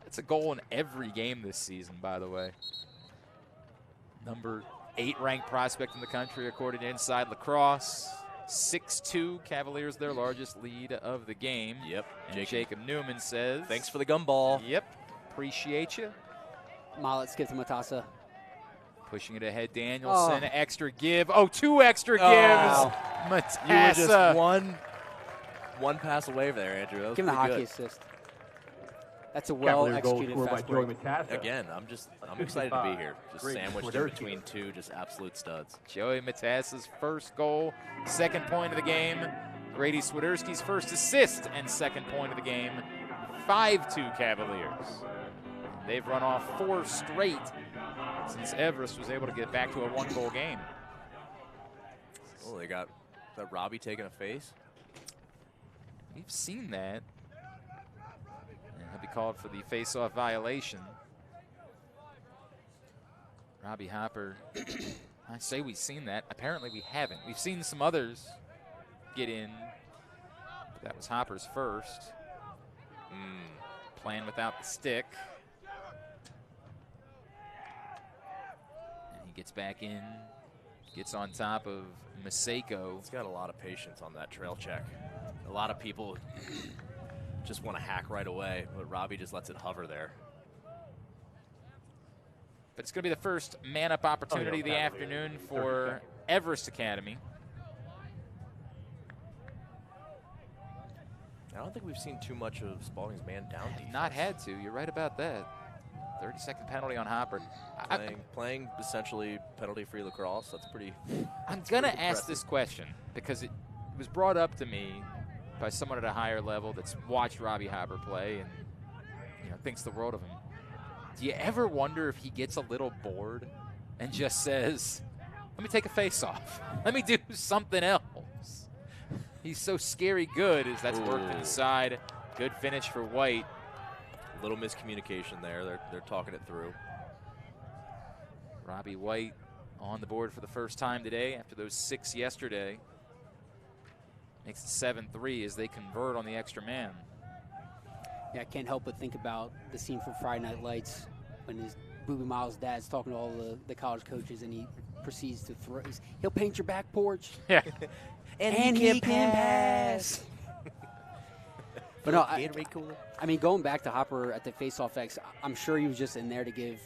Speaker 1: That's a goal in every game this season, by the way. Number 8 ranked prospect in the country, according to Inside Lacrosse. 6-2, Cavaliers their largest lead of the game.
Speaker 3: Yep.
Speaker 1: And Jacob Newman says,
Speaker 3: Thanks for the gumball.
Speaker 1: Yep. Appreciate you.
Speaker 2: Mollett skipped to Matassa.
Speaker 1: Pushing it ahead, Danielson. Extra give. 2 extra gives.
Speaker 2: Wow.
Speaker 3: You were
Speaker 1: Matassa.
Speaker 3: just one pass away there, Andrew. That was
Speaker 2: Give him the
Speaker 3: pretty
Speaker 2: hockey
Speaker 3: good.
Speaker 2: assist. That's a
Speaker 4: Cavalier goal
Speaker 2: well-executed
Speaker 4: scored by
Speaker 2: fast
Speaker 4: Joey
Speaker 2: break.
Speaker 4: Matassa.
Speaker 3: Again, I'm excited to be here. Just
Speaker 4: Grady
Speaker 3: sandwiched in
Speaker 4: Swederski.
Speaker 3: between 2 just absolute studs.
Speaker 1: Joey Matassa's first goal, 2nd point of the game. Grady Swederski's first assist and 2nd point of the game. 5-2 Cavaliers. They've run off 4 straight since Everest was able to get back to a 1-goal game.
Speaker 3: Oh, they got is that Robbie taking a face?
Speaker 1: We've seen that. And he'll be called for the face-off violation. Robbie Hopper, I say we've seen that. Apparently we haven't. We've seen some others get in. But that was Hopper's first. Playing without the stick. And he gets back in, gets on top of Maseko.
Speaker 3: He's got a lot of patience on that trail check. A lot of people just want to hack right away, but Robbie just lets it hover there.
Speaker 1: But it's going to be the first man-up opportunity of the afternoon for Everest Academy.
Speaker 3: I don't think we've seen too much of Spalding's man down defense.
Speaker 1: Not had to. You're right about that. 30-second penalty on Hopper.
Speaker 3: Playing essentially penalty-free lacrosse. That's pretty.
Speaker 1: I'm going to ask this question because it was brought up to me by someone at a higher level that's watched Robbie Hopper play and thinks the world of him. Do you ever wonder if he gets a little bored and just says, let me take a face-off. Let me do something else. He's so scary good as that's worked inside. Good finish for White.
Speaker 3: A little miscommunication there. They're talking it through.
Speaker 1: Robbie White on the board for the first time today after those 6 yesterday. Makes it 7-3 as they convert on the extra man.
Speaker 2: Yeah, I can't help but think about the scene from Friday Night Lights when his Booby Miles' dad's talking to all the college coaches and he proceeds to throw. He'll paint your back porch.
Speaker 1: Yeah.
Speaker 2: and he can pass. But no, I mean, going back to Hopper at the face-off X, I'm sure he was just in there to give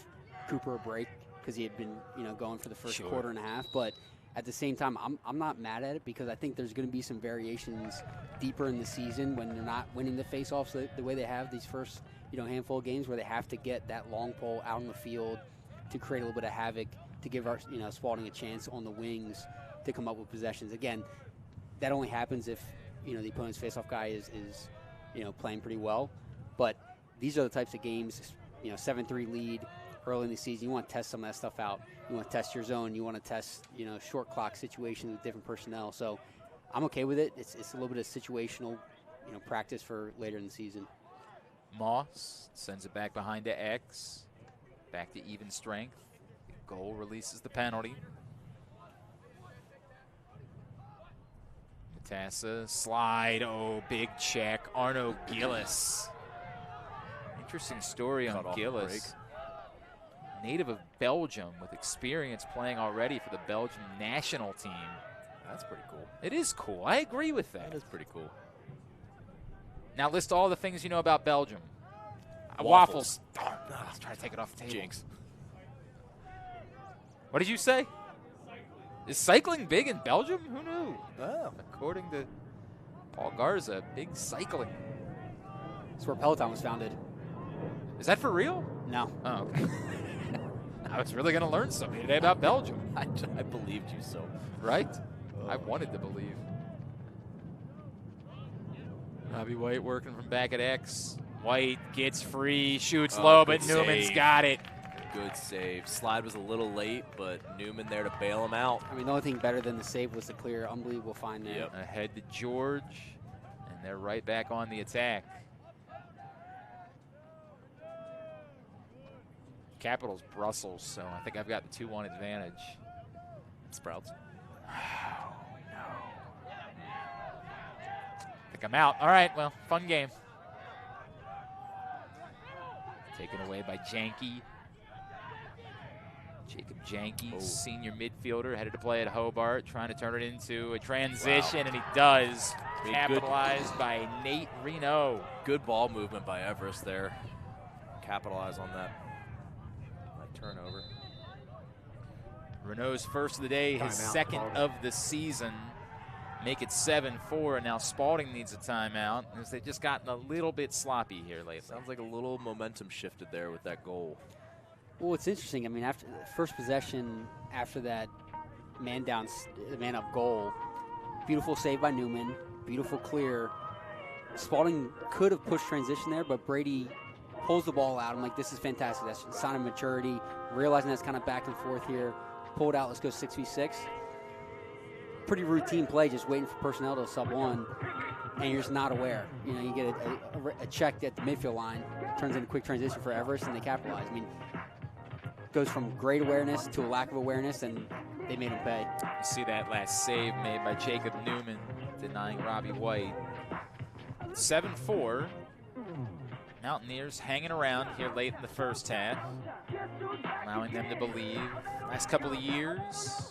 Speaker 2: Cooper a break because he had been, going for the first quarter and a half. But at the same time, I'm not mad at it because I think there's going to be some variations deeper in the season when they're not winning the face-offs the way they have these first, handful of games where they have to get that long pole out on the field to create a little bit of havoc to give our, Spalding a chance on the wings to come up with possessions. Again, that only happens if, the opponent's face-off guy is playing pretty well. But these are the types of games, 7-3 lead early in the season. You want to test some of that stuff out. You want to test your zone. You want to test, short clock situations with different personnel. So I'm okay with it. It's a little bit of situational, practice for later in the season.
Speaker 1: Moss sends it back behind to X. Back to even strength. Goal releases the penalty. Matassa, slide, big check. Arno Gillis. Interesting story on Gillis. Native of Belgium with experience playing already for the Belgian national team.
Speaker 3: That's pretty cool.
Speaker 1: It is cool. I agree with that.
Speaker 3: That is pretty cool.
Speaker 1: Now list all the things you know about Belgium.
Speaker 3: Waffles.
Speaker 1: Darn. Let's try to take it off the table.
Speaker 3: Jinx.
Speaker 1: What did you say? Is cycling big in Belgium? Who knew?
Speaker 3: Oh.
Speaker 1: According to Paul Garza, big cycling.
Speaker 2: That's where Peloton was founded.
Speaker 1: Is that for real?
Speaker 2: No.
Speaker 1: Oh, okay. I was really going to learn something today about Belgium.
Speaker 3: I believed you so.
Speaker 1: Right? I wanted to believe. Robbie White working from back at X. White gets free, shoots low, but Newman's got it.
Speaker 3: Good save. Slide was a little late, but Newman there to bail him out.
Speaker 2: I mean, the only thing better than the save was the clear. Unbelievable find there.
Speaker 3: Yep.
Speaker 1: Ahead to George, and they're right back on the attack. Capitals Brussels, so I think I've got the 2-1 advantage.
Speaker 3: Sprouts.
Speaker 1: Oh, no. I think I'm out. All right, well, fun game. Taken away by Janke. Jacob Janke, senior midfielder, headed to play at Hobart, trying to turn it into a transition, and he does. Capitalized by Nate Reno.
Speaker 3: Good ball movement by Everest there. Capitalize on that turnover.
Speaker 1: Renault's first of the day, his second of the season. Make it 7-4, and now Spalding needs a timeout, as they've just gotten a little bit sloppy here lately.
Speaker 3: Sounds like a little momentum shifted there with that goal.
Speaker 2: Well, it's interesting. I mean, after the first possession, after that man up goal, beautiful save by Newman, beautiful clear. Spalding could have pushed transition there, but Brady pulls the ball out. I'm like, this is fantastic. That's a sign of maturity, realizing that's kind of back and forth here. Pull it out, let's go 6v6. Pretty routine play, just waiting for personnel to sub one, and you're just not aware. You know, you get a check at the midfield line, turns into a quick transition for Everest, and they capitalize. I mean, goes from great awareness to a lack of awareness, and they made him pay.
Speaker 1: You see that last save made by Jacob Newman, denying Robbie White. 7-4. Mountaineers hanging around here late in the first half, allowing them to believe. Last couple of years,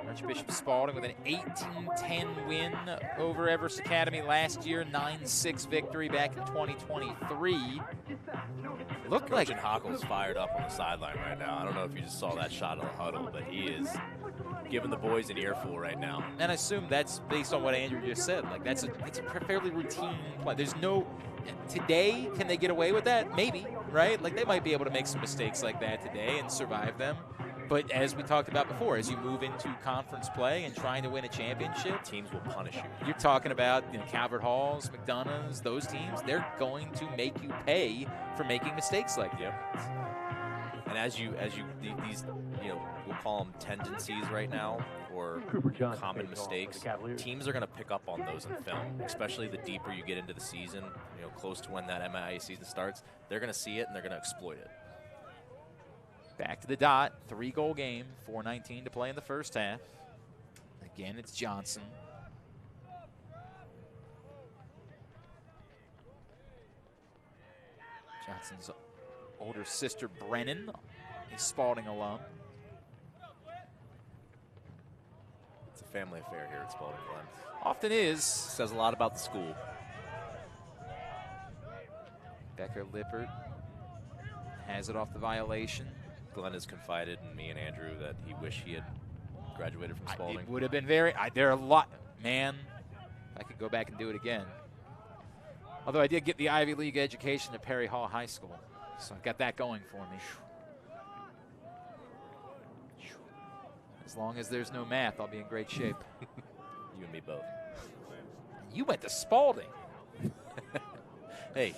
Speaker 1: Archbishop Spalding with an 18-10 win over Everest Academy last year, 9-6 victory back in 2023. Looked like
Speaker 3: Hockle's fired up on the sideline right now. I don't know if you just saw that shot of the huddle, but he is giving the boys an earful right now.
Speaker 1: And I assume that's based on what Andrew just said. Like, it's a fairly routine play. There's no today. Can they get away with that? Maybe, right? Like, they might be able to make some mistakes like that today and survive them. But as we talked about before, as you move into conference play and trying to win a championship,
Speaker 3: teams will punish you.
Speaker 1: You're talking about Calvert Halls, McDonough's, those teams. They're going to make you pay for making mistakes like that.
Speaker 3: Yep. And as these we'll call them tendencies right now, or common mistakes, teams are going to pick up on those in film, especially the deeper you get into the season, close to when that MIA season starts. They're going to see it and they're going to exploit it.
Speaker 1: Back to the dot, 3-goal game, 4:19 to play in the first half. Again, it's Johnson. Johnson's older sister, Brennan, is Spalding alum.
Speaker 3: It's a family affair here at Spalding Glen.
Speaker 1: Often is.
Speaker 3: Says a lot about the school.
Speaker 1: Becker Lippert has it off the violation.
Speaker 3: Glenn has confided in me and Andrew that he wished he had graduated from Spalding.
Speaker 1: It would have been there are a lot, man. I could go back and do it again. Although I did get the Ivy League education at Perry Hall High School, so I've got that going for me. As long as there's no math, I'll be in great shape.
Speaker 3: You and me both.
Speaker 1: You went to Spalding.
Speaker 3: Hey.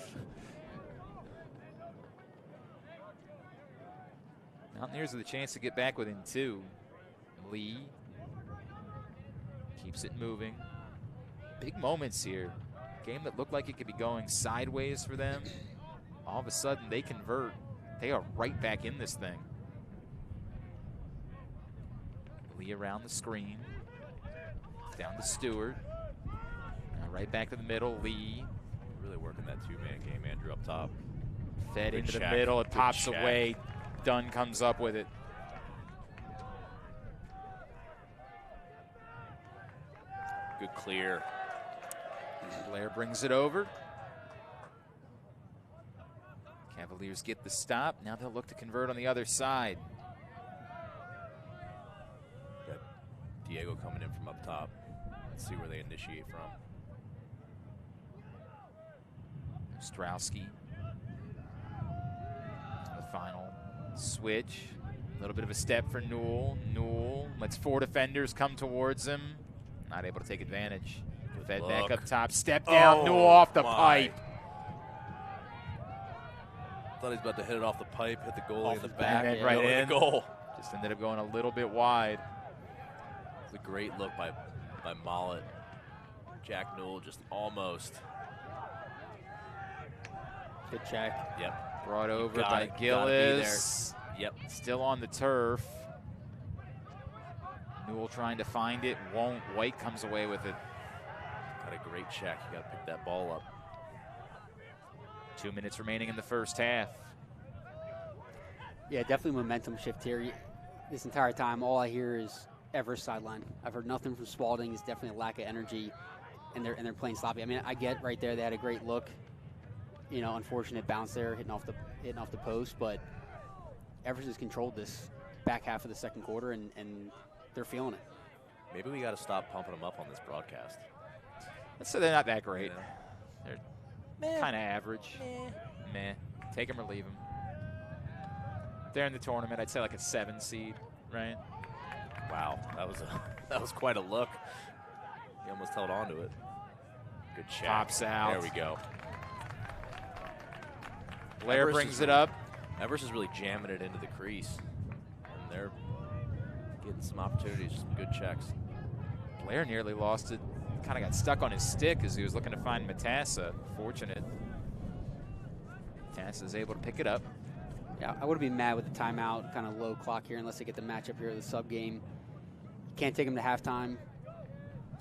Speaker 1: Mountaineers with a chance to get back within 2. Lee keeps it moving. Big moments here. Game that looked like it could be going sideways for them. All of a sudden, they convert. They are right back in this thing. Lee around the screen. Down to Stewart. Now right back to the middle. Lee.
Speaker 3: Really working that two-man game, Andrew, up top.
Speaker 1: Fed into the middle. It pops away. Dunn comes up with it.
Speaker 3: Good clear.
Speaker 1: Blair brings it over. Cavaliers get the stop. Now they'll look to convert on the other side.
Speaker 3: Got Diego coming in from up top. Let's see where they initiate from.
Speaker 1: Swederski. The final switch. A little bit of a step for Newell. Newell lets 4 defenders come towards him. Not able to take advantage. Fed back up top. Step down. Newell off the pipe.
Speaker 3: Thought he was about to hit it off the pipe, hit the goalie in the back,
Speaker 1: and right in.
Speaker 3: The goal.
Speaker 1: Just ended up going a little bit wide.
Speaker 3: It's a great look by Mollett. Jack Newell just almost.
Speaker 2: Good check.
Speaker 3: Yep.
Speaker 1: Brought over by Gillis.
Speaker 3: Yep.
Speaker 1: Still on the turf. Newell trying to find it. Won't. White comes away with it.
Speaker 3: Got a great check. You got to pick that ball up.
Speaker 1: 2 minutes remaining in the first half.
Speaker 2: Yeah, definitely momentum shift here. This entire time, all I hear is Everest sideline. I've heard nothing from Spalding. It's definitely a lack of energy, and they're playing sloppy. I mean, I get right there they had a great look. You know, unfortunate bounce there, hitting off the post, but Everest has controlled this back half of the second quarter, and they're feeling it.
Speaker 3: Maybe we got to stop pumping them up on this broadcast.
Speaker 1: So they're not that great.
Speaker 3: Yeah.
Speaker 1: They're kind of average. Meh. Take them or leave them. They're in the tournament. I'd say like a 7 seed, right?
Speaker 3: Wow, that was quite a look. He almost held on to it. Good check.
Speaker 1: Pops out.
Speaker 3: There we go.
Speaker 1: Blair brings it up.
Speaker 3: Everest is really jamming it into the crease, and they're getting some opportunities, some good checks.
Speaker 1: Blair nearly lost it. Kind of got stuck on his stick as he was looking to find Matassa. Fortunate. Matassa's able to pick it up.
Speaker 2: Yeah, I would be mad with the timeout, kind of low clock here, unless they get the matchup here, the sub game. Can't take them to halftime.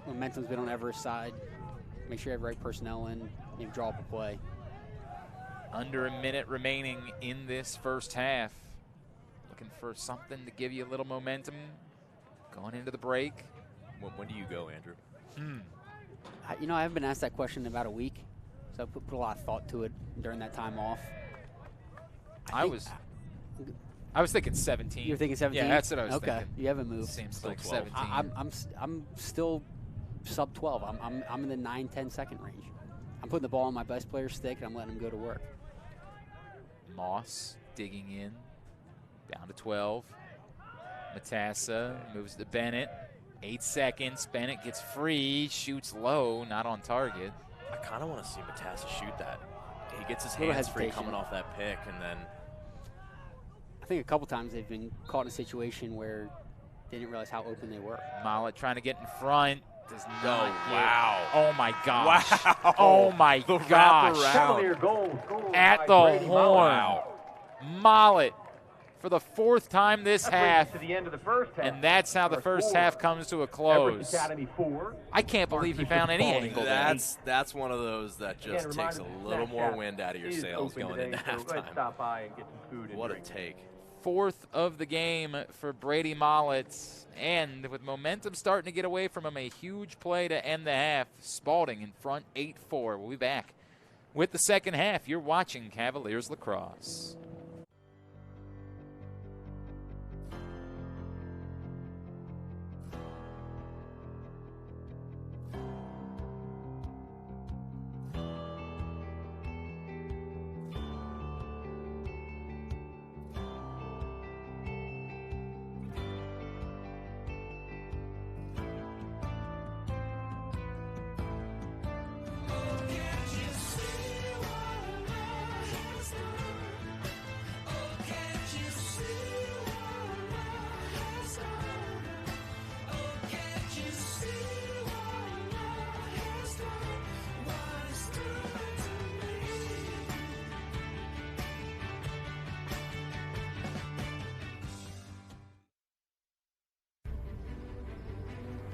Speaker 2: Momentum's been on Everest's side. Make sure you have the right personnel in. Maybe draw up a play.
Speaker 1: Under a minute remaining in this first half. Looking for something to give you a little momentum going into the break.
Speaker 3: When do you go, Andrew?
Speaker 2: You know, I haven't been asked that question in about a week, so I put a lot of thought to it during that time off.
Speaker 1: I was thinking 17.
Speaker 2: You were thinking 17?
Speaker 1: Yeah, that's what I was thinking.
Speaker 2: Okay, you haven't moved.
Speaker 1: Seems
Speaker 3: Still
Speaker 1: like
Speaker 3: 12.
Speaker 1: 17.
Speaker 2: I'm still sub 12. I'm in the 9-10 second range. I'm putting the ball on my best player's stick, and I'm letting him go to work.
Speaker 1: Moss digging in, down to 12. Matassa moves to Bennett. 8 seconds. Bennett gets free, shoots low, not on target.
Speaker 3: I kind of want to see Matassa shoot that. He gets his
Speaker 2: Little
Speaker 3: hands free
Speaker 2: hesitation.
Speaker 3: coming off that pick, and then
Speaker 2: I think a couple times they've been caught in a situation where they didn't realize how open they were.
Speaker 1: Mollett trying to get in front. Does not get.
Speaker 3: wow.
Speaker 1: Oh, my gosh.
Speaker 3: Wow.
Speaker 1: Oh, my
Speaker 3: The
Speaker 1: gosh.
Speaker 3: wraparound.
Speaker 4: Cavalier goal
Speaker 1: At
Speaker 4: by
Speaker 1: the
Speaker 4: Brady
Speaker 1: horn.
Speaker 4: Mollett.
Speaker 1: Mollett for the 4th time this
Speaker 4: That brings
Speaker 1: half.
Speaker 4: us to the end of the first half.
Speaker 1: And that's how the
Speaker 4: Our
Speaker 1: first
Speaker 4: score,
Speaker 1: half comes to a
Speaker 4: Everest
Speaker 1: close.
Speaker 4: Academy 4.
Speaker 1: I can't believe he
Speaker 4: Archbishop
Speaker 1: found any
Speaker 4: Spalding.
Speaker 1: angle there.
Speaker 3: that's one of those that just
Speaker 4: Again,
Speaker 3: takes a
Speaker 4: reminder,
Speaker 3: little
Speaker 4: Snack
Speaker 3: more
Speaker 4: Shack
Speaker 3: wind out of your
Speaker 4: is
Speaker 3: sails
Speaker 4: open
Speaker 3: going
Speaker 4: today,
Speaker 3: into
Speaker 4: so let's
Speaker 3: halftime.
Speaker 4: stop by and get some food and
Speaker 3: What a
Speaker 4: drink.
Speaker 3: take.
Speaker 1: 4th of the game for Brady Mollett. And with momentum starting to get away from him, a huge play to end the half. Spalding in front 8-4. We'll be back with the second half. You're watching Cavaliers Lacrosse.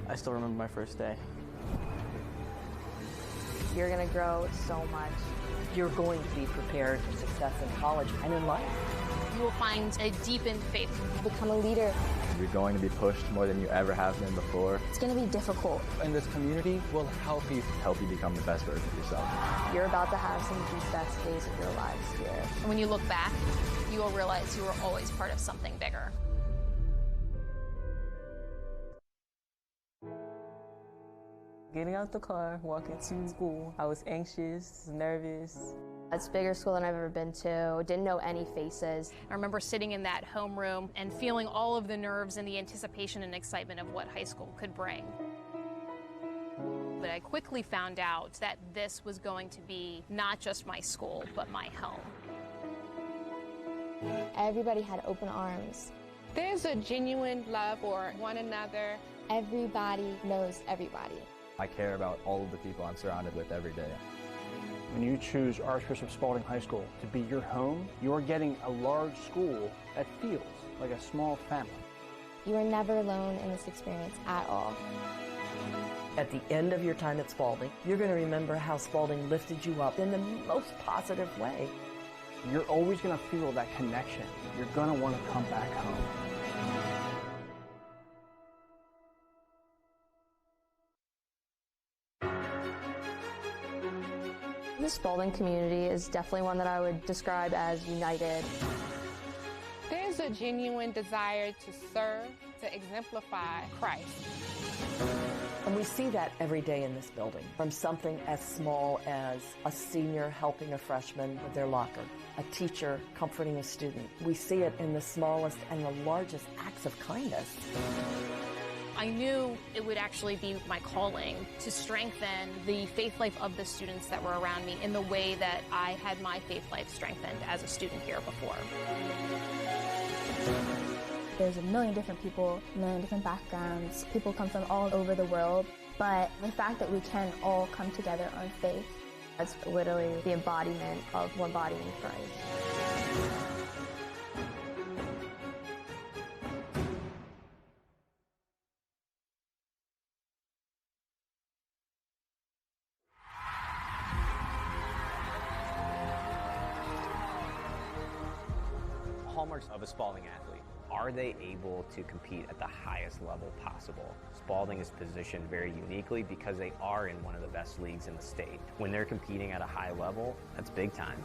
Speaker 5: I still remember my first day.
Speaker 6: You're going to grow so much.
Speaker 7: You're going to be prepared for success in college and in life.
Speaker 8: You will find a deepened faith.
Speaker 6: Become a leader.
Speaker 9: You're going to be pushed more than you ever have been before.
Speaker 6: It's going to be difficult.
Speaker 9: And this community will help you become the best version of yourself.
Speaker 6: You're about to have some of the best days of your lives here.
Speaker 8: And when you look back, you will realize you were always part of something bigger.
Speaker 5: Getting out the car, walking to school, I was anxious, nervous.
Speaker 6: It's a bigger school than I've ever been to. Didn't know any faces.
Speaker 8: I remember sitting in that homeroom and feeling all of the nerves and the anticipation and excitement of what high school could bring. But I quickly found out that this was going to be not just my school, but my home.
Speaker 6: Everybody had open arms.
Speaker 10: There's a genuine love for one another.
Speaker 6: Everybody knows everybody.
Speaker 9: I care about all of the people I'm surrounded with every day.
Speaker 11: When you choose Archbishop Spalding High School to be your home, you're getting a large school that feels like a small family.
Speaker 6: You are never alone in this experience at all.
Speaker 7: At the end of your time at Spalding, you're going to remember how Spalding lifted you up in the most positive way.
Speaker 11: You're always going to feel that connection. You're going to want to come back home.
Speaker 6: The Spalding community is definitely one that I would describe as united.
Speaker 10: There's a genuine desire to serve, to exemplify Christ.
Speaker 7: And we see that every day in this building, from something as small as a senior helping a freshman with their locker, a teacher comforting a student. We see it in the smallest and the largest acts of kindness.
Speaker 8: I knew it would actually be my calling to strengthen the faith life of the students that were around me in the way that I had my faith life strengthened as a student here before.
Speaker 6: There's a million different people, a million different backgrounds. People come from all over the world, but the fact that we can all come together on faith, that's literally the embodiment of one body in Christ.
Speaker 12: Hallmarks of a Spalding athlete. Are they able to compete at the highest level possible? Spalding is positioned very uniquely because they are in one of the best leagues in the state. When they're competing at a high level, that's big time.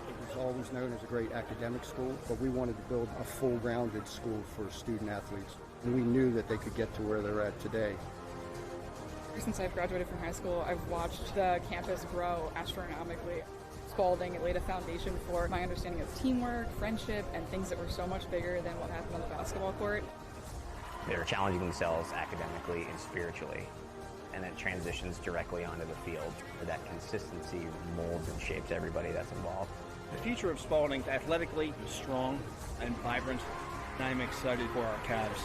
Speaker 13: It was always known as a great academic school, but we wanted to build a full-rounded school for student athletes. And we knew that they could get to where they're at today.
Speaker 14: Since I've graduated from high school, I've watched the campus grow astronomically. Spalding, it laid a foundation for my understanding of teamwork, friendship, and things that were so much bigger than what happened on the basketball court.
Speaker 12: They're challenging themselves academically and spiritually, and it transitions directly onto the field. That consistency molds and shapes everybody that's involved.
Speaker 11: The future of Spalding athletically is strong and vibrant, and I'm excited for our Cavs.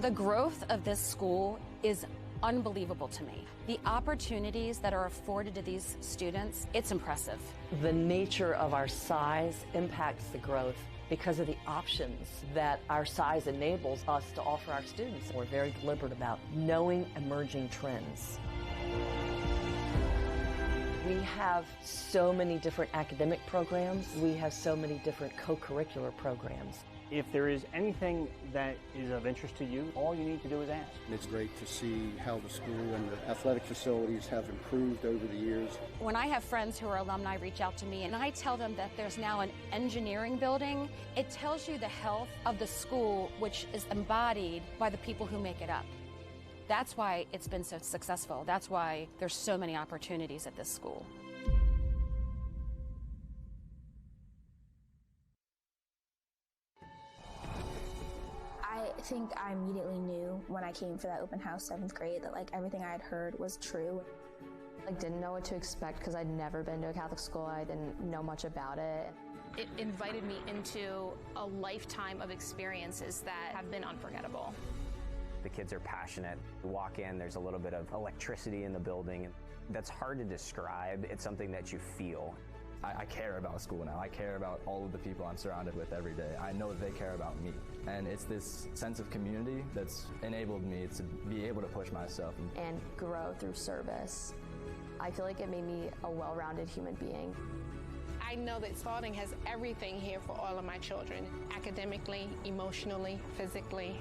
Speaker 15: The growth of this school is unbelievable to me. The opportunities that are afforded to these students, it's impressive.
Speaker 7: The nature of our size impacts the growth because of the options that our size enables us to offer our students. We're very deliberate about knowing emerging trends. We have so many different academic programs. We have so many different co-curricular programs.
Speaker 11: If there is anything that is of interest to you, all you need to do is ask.
Speaker 13: It's great to see how the school and the athletic facilities have improved over the years.
Speaker 15: When I have friends who are alumni reach out to me and I tell them that there's now an engineering building, it tells you the health of the school, which is embodied by the people who make it up. That's why it's been so successful. That's why there's so many opportunities at this school.
Speaker 6: I think I immediately knew when I came for that open house 7th grade that everything I had heard was true. I didn't know what to expect because I'd never been to a Catholic school. I didn't know much about it.
Speaker 8: It invited me into a lifetime of experiences that have been unforgettable.
Speaker 12: The kids are passionate. You walk in, there's a little bit of electricity in the building. That's hard to describe. It's something that you feel.
Speaker 9: I care about school now. I care about all of the people I'm surrounded with every day. I know that they care about me. And it's this sense of community that's enabled me to be able to push myself.
Speaker 6: And grow through service. I feel like it made me a well-rounded human being.
Speaker 10: I know that Spalding has everything here for all of my children, academically, emotionally, physically.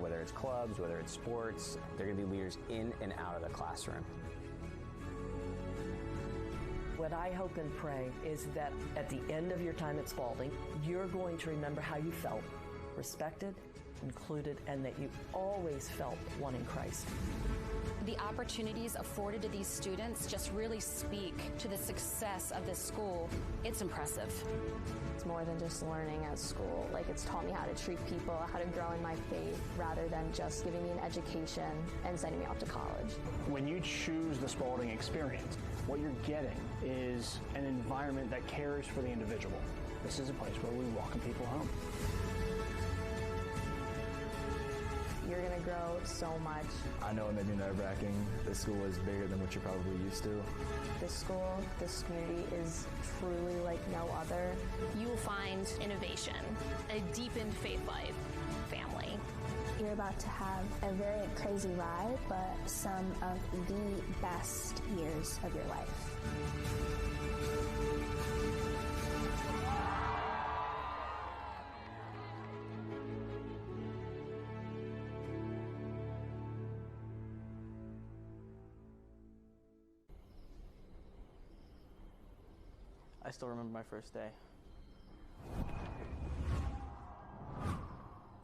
Speaker 12: Whether it's clubs, whether it's sports, they're going to be leaders in and out of the classroom.
Speaker 7: What I hope and pray is that at the end of your time at Spalding, you're going to remember how you felt, respected, included, and that you always felt one in Christ.
Speaker 15: The opportunities afforded to these students just really speak to the success of this school. It's impressive.
Speaker 6: It's more than just learning at school. Like, it's taught me how to treat people, how to grow in my faith, rather than just giving me an education and sending me off to college.
Speaker 11: When you choose the Spalding experience, what you're getting is an environment that cares for the individual. This is a place where we welcome people home.
Speaker 6: You're going to grow so much.
Speaker 9: I know it may be nerve-wracking. This school is bigger than what you're probably used to.
Speaker 6: This school, this community is truly like no other.
Speaker 8: You will find innovation, a deepened faith life, family.
Speaker 6: You're about to have a very crazy ride, but some of the best years of your life.
Speaker 5: I still remember my first day.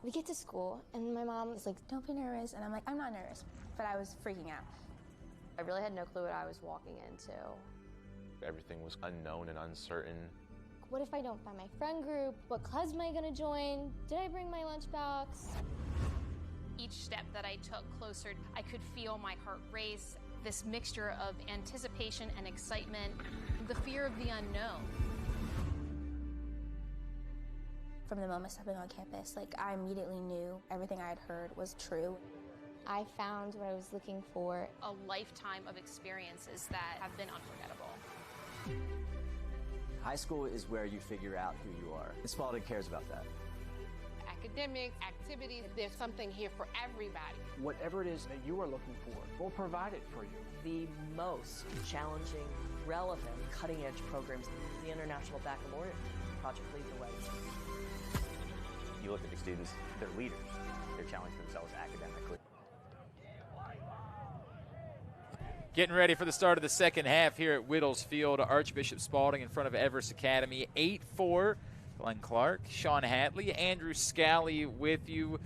Speaker 6: We get to school, and my mom was like, "Don't be nervous." And I'm like, "I'm not nervous," but I was freaking out. I really had no clue what I was walking into.
Speaker 16: Everything was unknown and uncertain.
Speaker 17: What if I don't find my friend group? What clubs am I gonna join? Did I bring my lunchbox?
Speaker 8: Each step that I took closer, I could feel my heart race, this mixture of anticipation and excitement, the fear of the unknown.
Speaker 6: From the moment stepping on campus, like, I immediately knew everything I had heard was true.
Speaker 17: I found what I was looking for.
Speaker 8: A lifetime of experiences that have been unforgettable.
Speaker 18: High school is where you figure out who you are. Spalding cares about that.
Speaker 10: Academics, activities, there's something here for everybody.
Speaker 11: Whatever it is that you are looking for, we'll provide it for you.
Speaker 7: The most challenging, relevant, cutting-edge programs, the International Baccalaureate Project Lead the Way.
Speaker 12: You look at the students, they're leaders. They're challenging themselves academically.
Speaker 1: Getting ready for the start of the second half here at Whittles Field. Archbishop Spalding in front of Everest Academy. 8-4. Glenn Clark, Sean Hatley, Andrew Scally with you.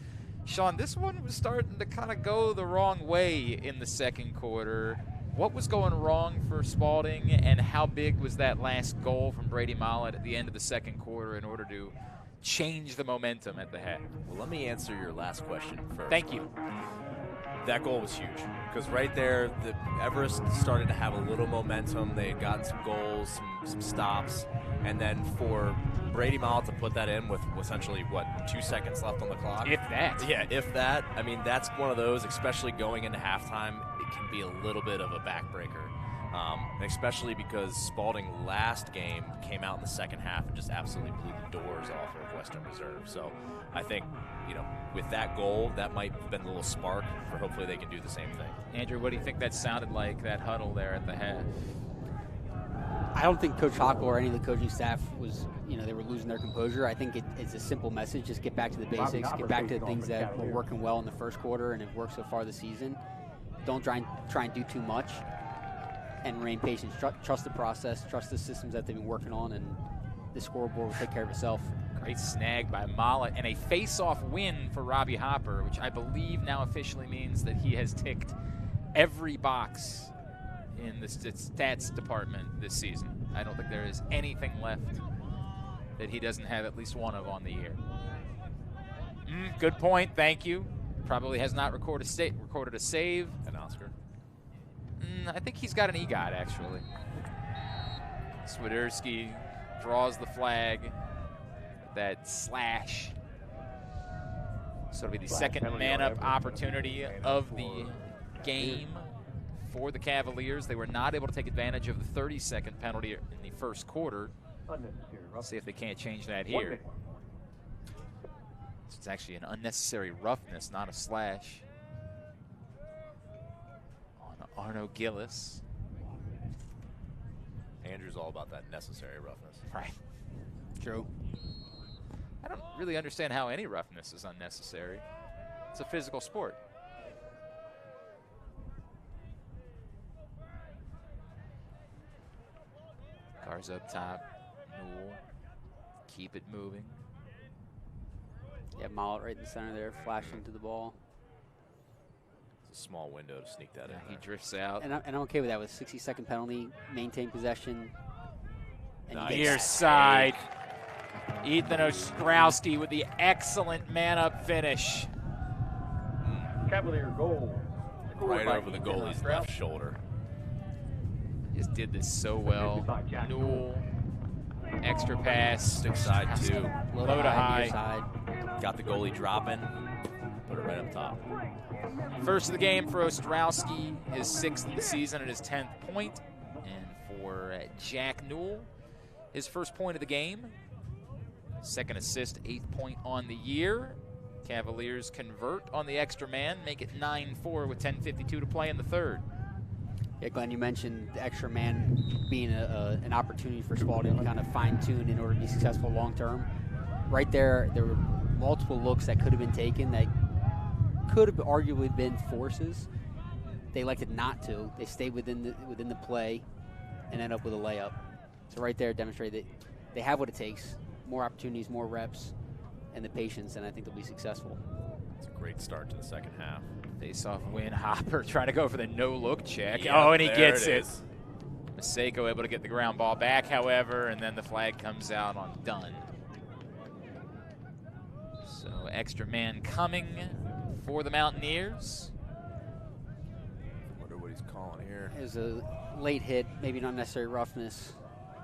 Speaker 1: Sean, this one was starting to kind of go the wrong way in the second quarter. What was going wrong for Spalding, and how big was that last goal from Brady Mollett at the end of the second quarter in order to change the momentum at the half?
Speaker 3: Well, let me answer your last question first.
Speaker 1: Thank you.
Speaker 3: That goal was huge because right there, the Everest started to have a little momentum. They had gotten some goals, some stops, and then for Brady Mollett to put that in with essentially, 2 seconds left on the clock?
Speaker 1: If that.
Speaker 3: Yeah, if that. I mean, that's one of those, especially going into halftime, it can be a little bit of a backbreaker. Especially because Spalding last game came out in the second half and just absolutely blew the doors off of Western Reserve. So I think, with that goal, that might have been a little spark for hopefully they can do the same thing.
Speaker 1: Andrew, what do you think that sounded like, that huddle there at the half?
Speaker 2: I don't think Coach Hockle or any of the coaching staff was, they were losing their composure. I think it's a simple message. Just get back to the basics, get back to the things that were working well in the first quarter and have worked so far this season. Don't try and do too much, and remain patient. Trust the process, trust the systems that they've been working on, and the scoreboard will take care of itself.
Speaker 1: Great snag by Mollett, and a face-off win for Robbie Hopper, which I believe now officially means that he has ticked every box in the stats department this season. I don't think there is anything left that he doesn't have at least one of on the year. Good point, thank you. Probably has not recorded a save.
Speaker 3: An Oscar.
Speaker 1: I think he's got an EGOT, actually. Swederski draws the flag. That slash. So it'll be the second man-up opportunity of the game for the Cavaliers. They were not able to take advantage of the 30-second penalty in the first quarter. Let's see if they can't change that here. It's actually an unnecessary roughness, not a slash. On Arno Gillis.
Speaker 3: Andrew's all about that necessary roughness.
Speaker 1: Right. True. I don't really understand how any roughness is unnecessary. It's a physical sport. Garza up top. Newell. Keep it moving.
Speaker 2: Yeah, Mollett right in the center there, flashing to the ball.
Speaker 3: It's a small window to sneak that in.
Speaker 1: He drifts out.
Speaker 2: And I'm okay with that. With 60-second penalty, maintain possession. And
Speaker 3: Nice.
Speaker 1: Near side. Ethan Ostrowski with the excellent man-up finish.
Speaker 4: Cavalier goal.
Speaker 3: Right over the goalie's left shoulder.
Speaker 1: Just did this so well. Newell. Extra pass.
Speaker 3: Stick side two.
Speaker 1: Low to high.
Speaker 3: Got the goalie dropping. Put it right up top.
Speaker 1: First of the game for Ostrowski, his 6th of the season at his 10th point. And for Jack Newell, his first point of the game. Second assist, 8th point on the year. Cavaliers convert on the extra man, make it 9-4 with 10:52 to play in the third.
Speaker 2: Yeah, Glenn, you mentioned the extra man being an opportunity for Spalding to kind of fine-tune in order to be successful long-term. Right there were multiple looks that could have been taken that could have arguably been forces. They elected not to. They stayed within the play and ended up with a layup. So right there demonstrated that they have what it takes, more opportunities, more reps, and the patience, and I think they'll be successful.
Speaker 3: It's a great start to the second half.
Speaker 1: Face-off win. Hopper trying to go for the no-look check.
Speaker 3: Yeah,
Speaker 1: and he gets it.
Speaker 3: Is.
Speaker 1: Maseko able to get the ground ball back, however, and then the flag comes out on Dunn. So extra man coming for the Mountaineers.
Speaker 3: Wonder what he's calling here.
Speaker 2: It was a late hit, maybe not necessary roughness.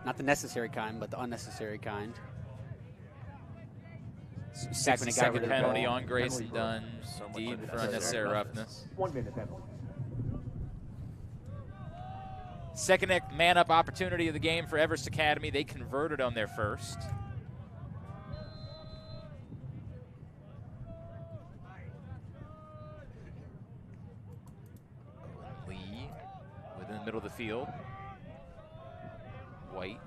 Speaker 2: Not the necessary kind, but the unnecessary kind.
Speaker 1: So 60-second penalty on Grayson Dunn. Deep for unnecessary roughness.
Speaker 4: 1 minute penalty.
Speaker 1: Second man-up opportunity of the game for Everest Academy. They converted on their first. Lee within the middle of the field. White.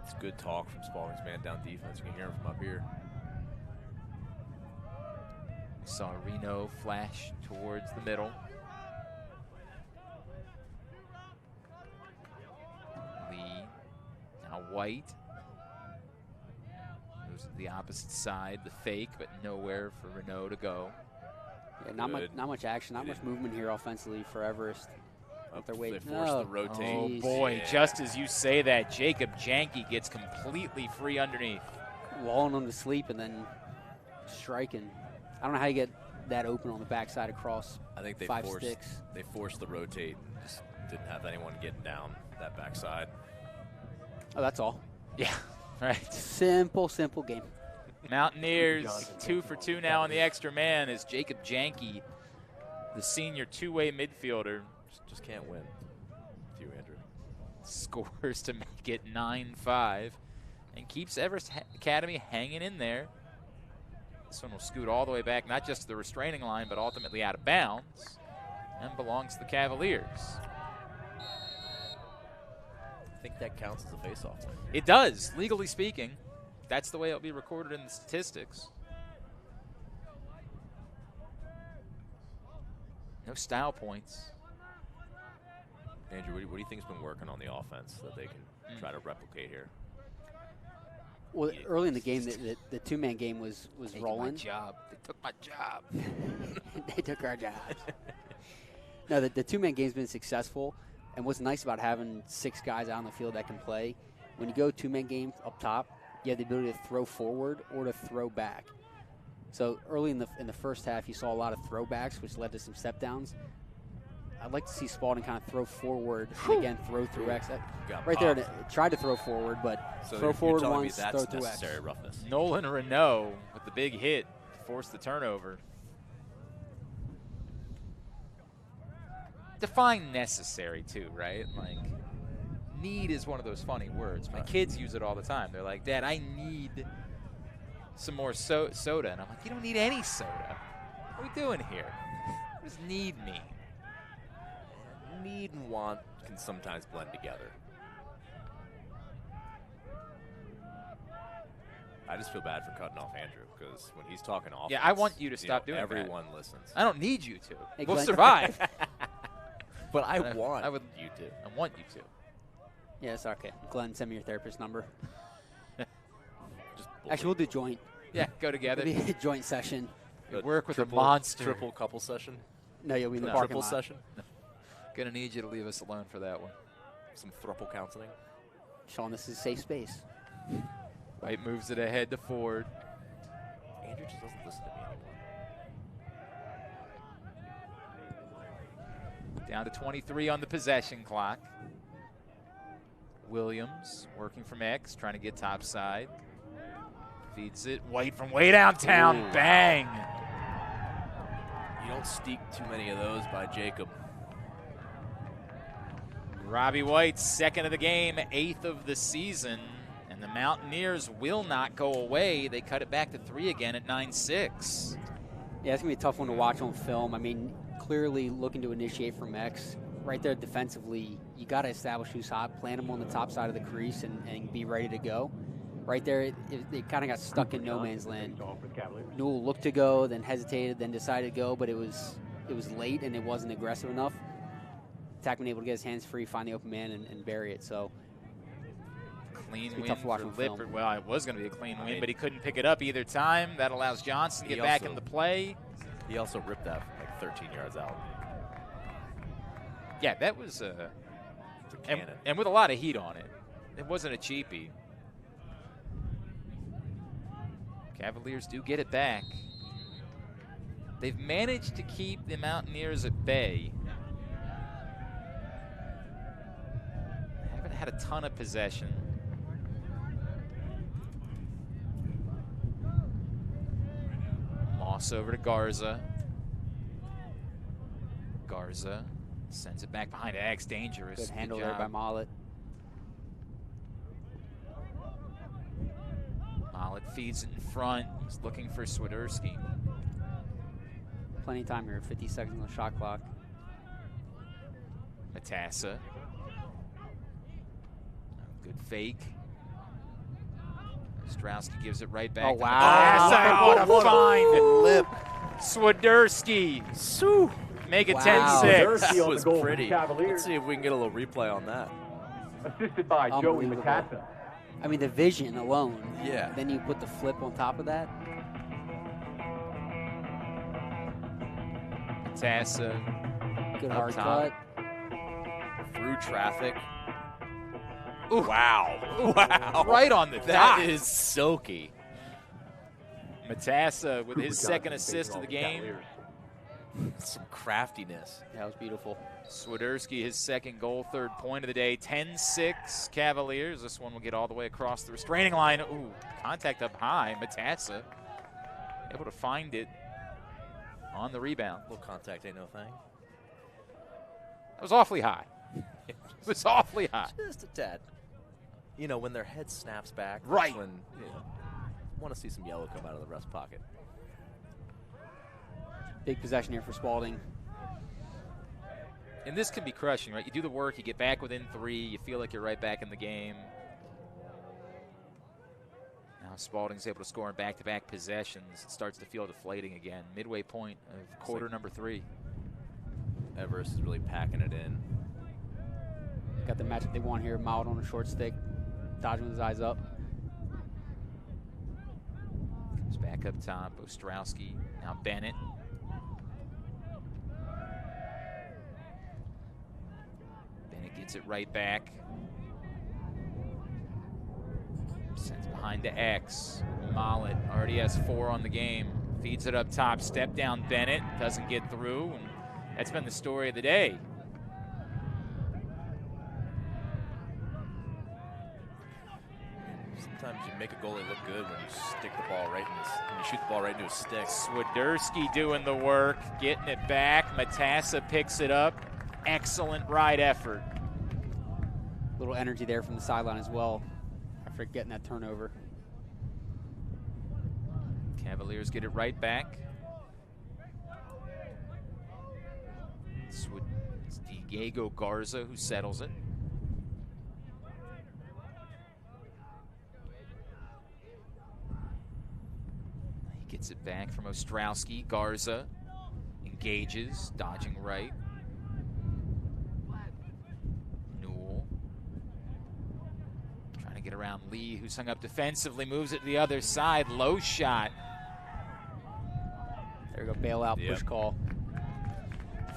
Speaker 3: It's good talk from Spalding's man down defense. You can hear him from up here.
Speaker 1: We saw Reno flash towards the middle. Lee, now White. Moves to the opposite side, the fake, but nowhere for Reno to go.
Speaker 2: Yeah, not much action, not much movement here offensively for Everest. They're waiting.
Speaker 3: They forced the rotate.
Speaker 1: Oh boy, just as you say that, Jacob Janke gets completely free underneath.
Speaker 2: Walling them to sleep and then striking. I don't know how you get that open on the backside across.
Speaker 3: I think they
Speaker 2: 5 sticks.
Speaker 3: They forced the rotate. Just didn't have anyone getting down that backside.
Speaker 2: Oh, that's all.
Speaker 1: Yeah, right.
Speaker 2: Simple game.
Speaker 1: Mountaineers 2 for 2 now on the extra man as Jacob Janke, the senior two-way midfielder,
Speaker 3: just can't win. With you, Andrew.
Speaker 1: Scores to make it 9-5 and keeps Everest Academy hanging in there. This one will scoot all the way back, not just to the restraining line, but ultimately out of bounds, and belongs to the Cavaliers.
Speaker 3: I think that counts as a face-off win.
Speaker 1: It does, legally speaking. That's the way it'll be recorded in the statistics. No style points.
Speaker 3: Andrew, what do you think has been working on the offense that they can try to replicate here?
Speaker 2: Well, early in the game, the two-man game was rolling.
Speaker 1: My job. They took my job.
Speaker 2: They took our jobs. No, the two-man game's been successful, and what's nice about having 6 guys out on the field that can play, when you go two-man game up top, you have the ability to throw forward or to throw back. So early in the first half, you saw a lot of throwbacks, which led to some step-downs. I'd like to see Spalding kind of throw forward and again throw through X. Right there, tried to throw forward, but
Speaker 3: so
Speaker 2: throw forward once,
Speaker 3: that's
Speaker 2: throw through X.
Speaker 3: Necessary roughness.
Speaker 1: Nolan Renault with the big hit to force the turnover. Define necessary too, right? Like, need is one of those funny words. My kids use it all the time. They're like, Dad, I need some more soda. And I'm like, you don't need any soda. What are we doing here? What does need mean?
Speaker 3: Need and want can sometimes blend together. I just feel bad for cutting off Andrew because when he's talking offense,
Speaker 1: yeah, I want you to stop doing
Speaker 3: everyone
Speaker 1: that.
Speaker 3: Listens.
Speaker 1: I don't need you to.
Speaker 2: Hey,
Speaker 1: we'll
Speaker 2: Glenn.
Speaker 1: survive.
Speaker 3: But I want
Speaker 1: you to. I want you to.
Speaker 2: Yeah, it's okay. Glenn, send me your therapist number. Actually, we'll do joint.
Speaker 1: Yeah, go together.
Speaker 2: It'll be a joint session.
Speaker 1: You work with a monster.
Speaker 3: Triple couple session?
Speaker 2: No, you'll be in the parking
Speaker 3: triple
Speaker 2: lot.
Speaker 3: session?
Speaker 1: Gonna need you to leave us alone for that one.
Speaker 3: Some thruple counseling.
Speaker 2: Sean, this is a safe space.
Speaker 1: White moves it ahead to Ford.
Speaker 3: Andrew just doesn't listen to me anymore.
Speaker 1: Down to 23 on the possession clock. Williams working from X, trying to get top side. Feeds it. White from way downtown. Ooh. Bang.
Speaker 3: You don't steek too many of those by Jacob.
Speaker 1: Robbie White, second of the game, 8th of the season. And the Mountaineers will not go away. They cut it back to 3 again at 9-6.
Speaker 2: Yeah, it's going to be a tough one to watch on film. I mean, clearly looking to initiate from X. Right there defensively, you got to establish who's hot, plant them on the top side of the crease, and be ready to go. Right there, it kind of got stuck in no man's land. Newell looked to go, then hesitated, then decided to go, but it was late and it wasn't aggressive enough. Attackman able to get his hands free, find the open man, and bury it. So
Speaker 1: clean win for Lippert. Well, it was going to be a clean win, but he couldn't pick it up either time. That allows Johnson to get back into play.
Speaker 3: He also ripped that from like 13 yards out.
Speaker 1: Yeah, that was and with a lot of heat on it. It wasn't a cheapie. Cavaliers do get it back. They've managed to keep the Mountaineers at bay. Haven't had a ton of possession. Moss over to Garza. Garza sends it back behind X. Dangerous.
Speaker 2: Good handle there by Mollett.
Speaker 1: Mollett feeds it in front. He's looking for Swederski.
Speaker 2: Plenty of time here. 50 seconds on the shot clock.
Speaker 1: Matassa. Good fake. Strowski gives it right back.
Speaker 2: Oh, wow.
Speaker 1: Matassa, what a find. Lip. Swederski.
Speaker 3: Sue.
Speaker 1: Make it 10-6.
Speaker 3: That was pretty. Let's see if we can get a little replay on that.
Speaker 4: Assisted by Joey Matassa.
Speaker 2: I mean, the vision alone.
Speaker 3: Yeah.
Speaker 2: Then you put the flip on top of that.
Speaker 1: Matassa.
Speaker 2: Good hard cut.
Speaker 3: Through traffic.
Speaker 1: Ooh.
Speaker 3: Wow. Wow.
Speaker 1: Right on the dot.
Speaker 3: That is silky.
Speaker 1: Matassa with his second assist of the game.
Speaker 3: Some craftiness.
Speaker 2: That was beautiful.
Speaker 1: Swederski, his second goal, third point of the day. 10-6 Cavaliers. This one will get all the way across the restraining line. Ooh, contact up high. Matassa able to find it on the rebound.
Speaker 3: A little contact ain't no thing.
Speaker 1: That was awfully high. It was awfully high.
Speaker 3: Just a tad. You know, when their head snaps back.
Speaker 1: Right.
Speaker 3: When you want to see some yellow come out of the ref's pocket.
Speaker 2: Big possession here for Spalding.
Speaker 1: And this can be crushing, right? You do the work, you get back within 3, you feel like you're right back in the game. Now Spalding's able to score in back-to-back possessions. It starts to feel deflating again. Midway point of quarter number 3.
Speaker 3: Everest is really packing it in.
Speaker 2: Got the matchup they want here. Mollett on a short stick, dodging with his eyes up.
Speaker 1: Comes back up top. Ostrowski, now Bennett. Gets it right back. Sends behind to X. Mollett already has 4 on the game. Feeds it up top. Step down Bennett. Doesn't get through. And that's been the story of the day.
Speaker 3: Sometimes you make a goalie look good when you stick the ball right in his, when you shoot the ball right into his stick.
Speaker 1: Swederski doing the work. Getting it back. Matassa picks it up. Excellent ride effort.
Speaker 2: Little energy there from the sideline as well after getting that turnover.
Speaker 1: Cavaliers get it right back. It's Diego Garza who settles it. He gets it back from Ostrowski. Garza engages, dodging right. around Lee, who's hung up defensively, moves it to the other side. Low shot.
Speaker 2: There we go, bailout, push call.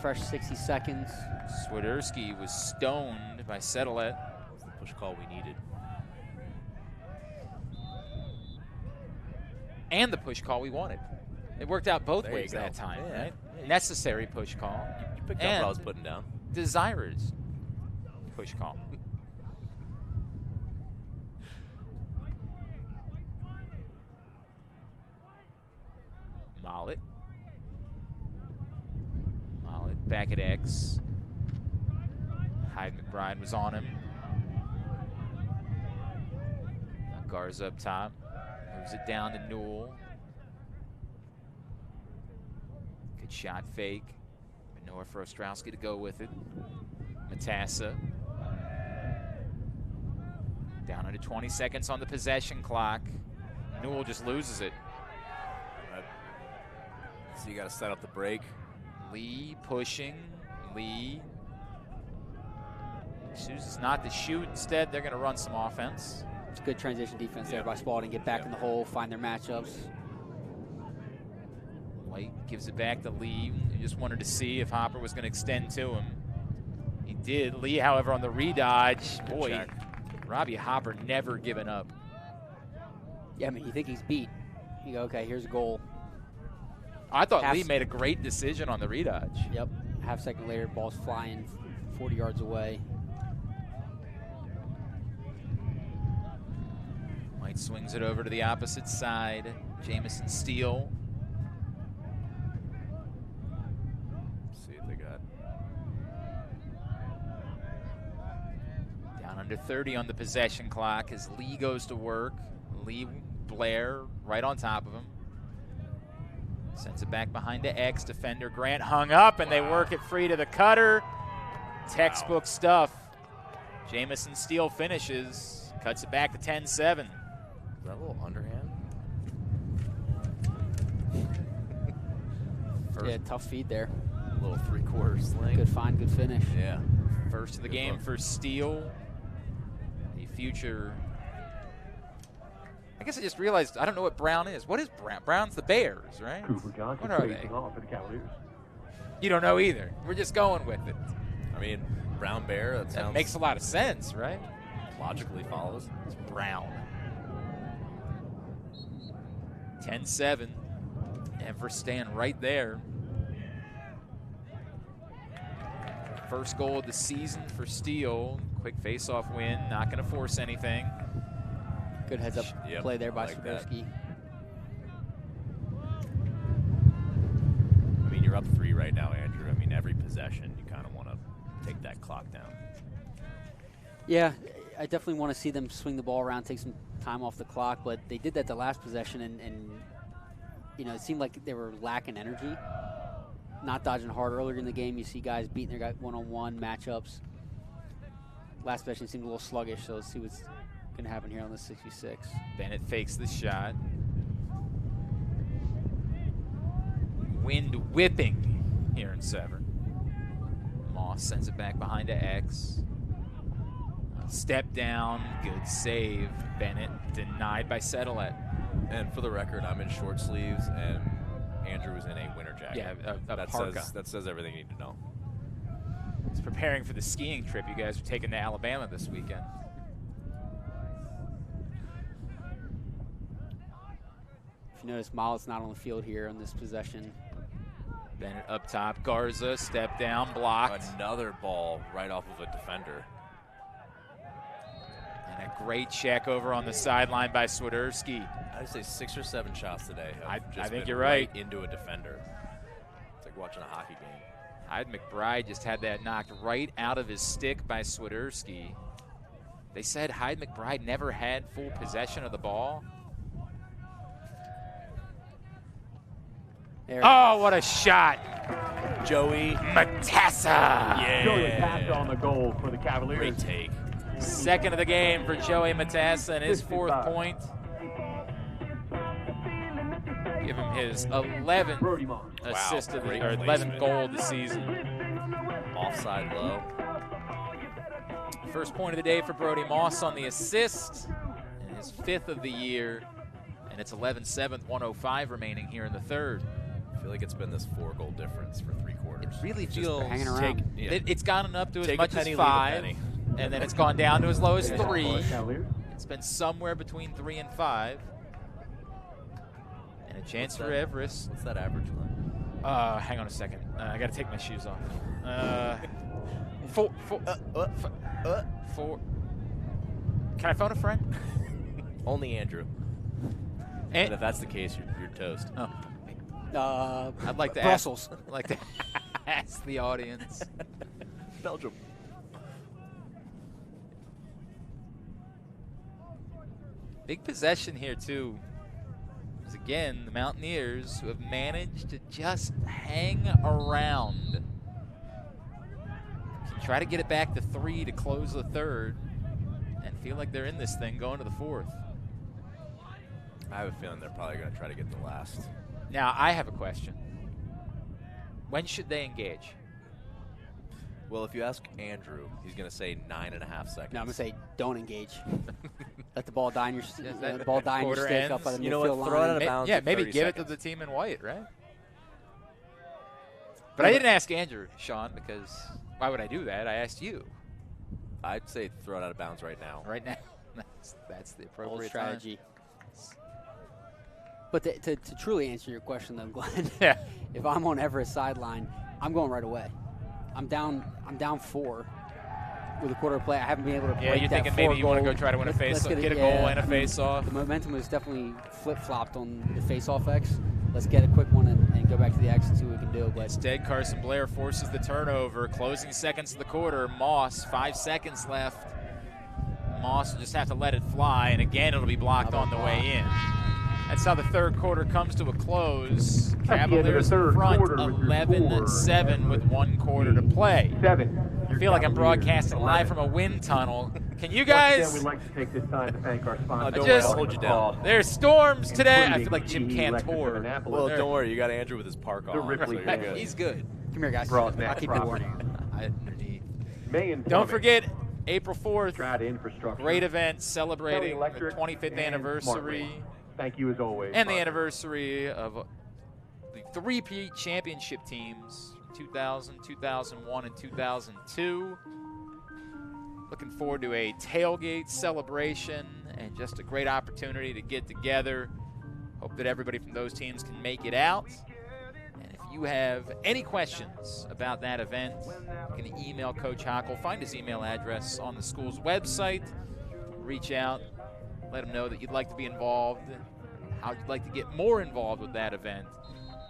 Speaker 2: Fresh 60 seconds.
Speaker 1: Swederski was stoned by Settlet.
Speaker 3: That was the push call we needed.
Speaker 1: And the push call we wanted. It worked out both
Speaker 3: There
Speaker 1: ways
Speaker 3: you go.
Speaker 1: that time,
Speaker 3: Yeah.
Speaker 1: right? Necessary push call.
Speaker 3: You picked up what I was putting down.
Speaker 1: Desirous push call. Mollett back at X. Hyde McBride was on him. Now Garza up top. Moves it down to Newell. Good shot fake. But nowhere for Ostrowski to go with it. Matassa. Down into 20 seconds on the possession clock. Newell just loses it.
Speaker 3: So you got to set up the break.
Speaker 1: Lee pushing. Lee chooses not to shoot. Instead, they're going to run some offense.
Speaker 2: It's good transition defense there by Spalding. Get back in the hole, find their matchups.
Speaker 1: White gives it back to Lee. He just wanted to see if Hopper was going to extend to him. He did. Lee, however, on the redodge. Boy, Robbie Hopper never given up.
Speaker 2: Yeah, I mean, you think he's beat. You go, okay, here's a goal.
Speaker 1: I thought Lee made a great decision on the redodge.
Speaker 2: Yep. Half second later, ball's flying 40 yards away.
Speaker 1: White swings it over to the opposite side. Jamison Steele.
Speaker 3: See what they got.
Speaker 1: Down under 30 on the possession clock as Lee goes to work. Lee Blair right on top of him. Sends it back behind to X. Defender Grant hung up, and they work it free to the cutter. Textbook stuff. Jamison Steele finishes. Cuts it back to 10-7.
Speaker 3: Is that a little underhand?
Speaker 2: Yeah, tough feed there.
Speaker 3: A little three-quarter sling.
Speaker 2: Good find, good finish.
Speaker 3: Yeah.
Speaker 1: First of the game for Steele. The future. I guess I just realized I don't know what Brown is. What is Brown? Brown's the Bears, right?
Speaker 4: Cooper Johnson
Speaker 1: What are they?
Speaker 4: facing off for the Cavaliers.
Speaker 1: You don't know either. We're just going with it.
Speaker 3: I mean, Brown Bear, that sounds...
Speaker 1: makes a lot of sense, right?
Speaker 3: Logically follows.
Speaker 1: It's Brown. 10-7. Everest staying right there. First goal of the season for Steele. Quick face-off win. Not going to force anything.
Speaker 2: Good heads-up play there by Swederski.
Speaker 3: I mean, you're up 3 right now, Andrew. I mean, every possession, you kind of want to take that clock down.
Speaker 2: Yeah, I definitely want to see them swing the ball around, take some time off the clock, but they did that the last possession, and you know, it seemed like they were lacking energy, not dodging hard earlier in the game. You see guys beating their guy one-on-one matchups. Last possession seemed a little sluggish, so let's see what's going to happen here on the 66.
Speaker 1: Bennett fakes the shot. Wind whipping here in Severn. Moss sends it back behind to X. Step down, good save. Bennett denied by Settlet.
Speaker 3: And for the record, I'm in short sleeves, and Andrew is in a winter jacket.
Speaker 1: Yeah, a parka.
Speaker 3: That says everything you need to know.
Speaker 1: He's preparing for the skiing trip you guys are taking to Alabama this weekend.
Speaker 2: If you notice, Mollett's not on the field here on this possession.
Speaker 1: Bennett up top. Garza, step down, blocked.
Speaker 3: Another ball right off of a defender.
Speaker 1: And a great check over on the sideline by Swederski.
Speaker 3: I'd say 6 or 7 shots today.
Speaker 1: I think
Speaker 3: been
Speaker 1: you're right.
Speaker 3: Into a defender. It's like watching a hockey game.
Speaker 1: Hyde McBride just had that knocked right out of his stick by Swederski. They said Hyde McBride never had full possession of the ball.
Speaker 2: There.
Speaker 1: Oh, what a shot.
Speaker 3: Joey
Speaker 1: Matassa.
Speaker 3: Yeah.
Speaker 4: Joey Matassa on the goal for the Cavaliers.
Speaker 3: Great take.
Speaker 1: Second of the game for Joey Matassa and his 4th point. Give him his 11th assist of the, or 11th goal of the season.
Speaker 3: Offside low.
Speaker 1: First point of the day for Brody Moss on the assist. his 5th of the year, and it's 11-7, 1:05 remaining here in the third.
Speaker 3: I feel like it's been this 4-goal difference for 3 quarters.
Speaker 1: It really
Speaker 3: Just
Speaker 1: feels
Speaker 2: hanging around.
Speaker 1: It's gone up to as
Speaker 3: Take a
Speaker 1: much as
Speaker 3: penny, leave a
Speaker 1: 5,
Speaker 3: penny.
Speaker 1: and then it's gone down to as low as 3.
Speaker 4: Cavaliers.
Speaker 1: It's been somewhere between 3 and 5. And a chance for Everest.
Speaker 3: What's that average line?
Speaker 1: Hang on a second. I got to take my shoes off. 4. Can I phone a friend?
Speaker 3: Only Andrew. And if that's the case, you're toast.
Speaker 1: I'd like to
Speaker 2: Brussels.
Speaker 1: I'd like to ask the audience.
Speaker 3: Belgium.
Speaker 1: Big possession here, too. Because, again, the Mountaineers, who have managed to just hang around, can try to get it back to 3 to close the third and feel like they're in this thing going to the 4th.
Speaker 3: I have a feeling they're probably going to try to get the last.
Speaker 1: Now, I have a question. When should they engage?
Speaker 3: Well, if you ask Andrew, he's going to say 9.5 seconds.
Speaker 2: No, I'm going to say don't engage. Let the ball die in your stick
Speaker 1: ends.
Speaker 2: up by the
Speaker 3: You know
Speaker 2: midfield
Speaker 3: what? Throw it out of
Speaker 2: line.
Speaker 3: bounds.
Speaker 1: Yeah, maybe
Speaker 3: 30
Speaker 1: give
Speaker 3: seconds.
Speaker 1: it to the team in white, right? But I didn't ask Andrew, Sean, because why would I do that? I asked you.
Speaker 3: I'd say throw it out of bounds right now.
Speaker 1: Right now. That's the appropriate
Speaker 2: Old strategy. But to truly answer your question, though, Glenn, if I'm on Everest sideline, I'm going right away. I'm down 4 with a quarter to play. I haven't been able to break
Speaker 1: you're
Speaker 2: that
Speaker 1: thinking maybe you want to
Speaker 2: goal.
Speaker 1: go try to win a face,
Speaker 2: Let's
Speaker 1: get a goal and a face-off.
Speaker 2: The momentum was definitely flip-flopped on the face-off X. Let's get a quick one and go back to the X and see what we can do. But
Speaker 1: instead, Carson Blair forces the turnover. Closing seconds of the quarter. Moss, 5 seconds left. Moss will just have to let it fly, and again, it'll be blocked on the way in. That's how the third quarter comes to a close. Cavaliers in front, 11-7 with 1 quarter to play. I feel like I'm broadcasting live from a wind tunnel. Can you guys?
Speaker 4: We'd like to take this time to thank our sponsors.
Speaker 3: Don't worry, I'll hold you down.
Speaker 1: There's storms today. I feel like Jim Cantor.
Speaker 3: Well, don't worry. You got Andrew with his park on.
Speaker 4: Ripley
Speaker 3: so you're good.
Speaker 1: He's good.
Speaker 2: Come here, guys.
Speaker 4: I'll
Speaker 2: keep it warm.
Speaker 1: Don't forget, April 4th,
Speaker 4: Strata Infrastructure.
Speaker 1: great event celebrating the
Speaker 4: Electric
Speaker 1: 25th
Speaker 4: and
Speaker 1: anniversary.
Speaker 4: Smart Rail. Thank you as always.
Speaker 1: And the anniversary of the 3-peat championship teams, 2000, 2001, and 2002. Looking forward to a tailgate celebration and just a great opportunity to get together. Hope that everybody from those teams can make it out. And if you have any questions about that event, you can email Coach Hockle. Find his email address on the school's website. Reach out. Let him know that you'd like to be involved, how you'd like to get more involved with that event.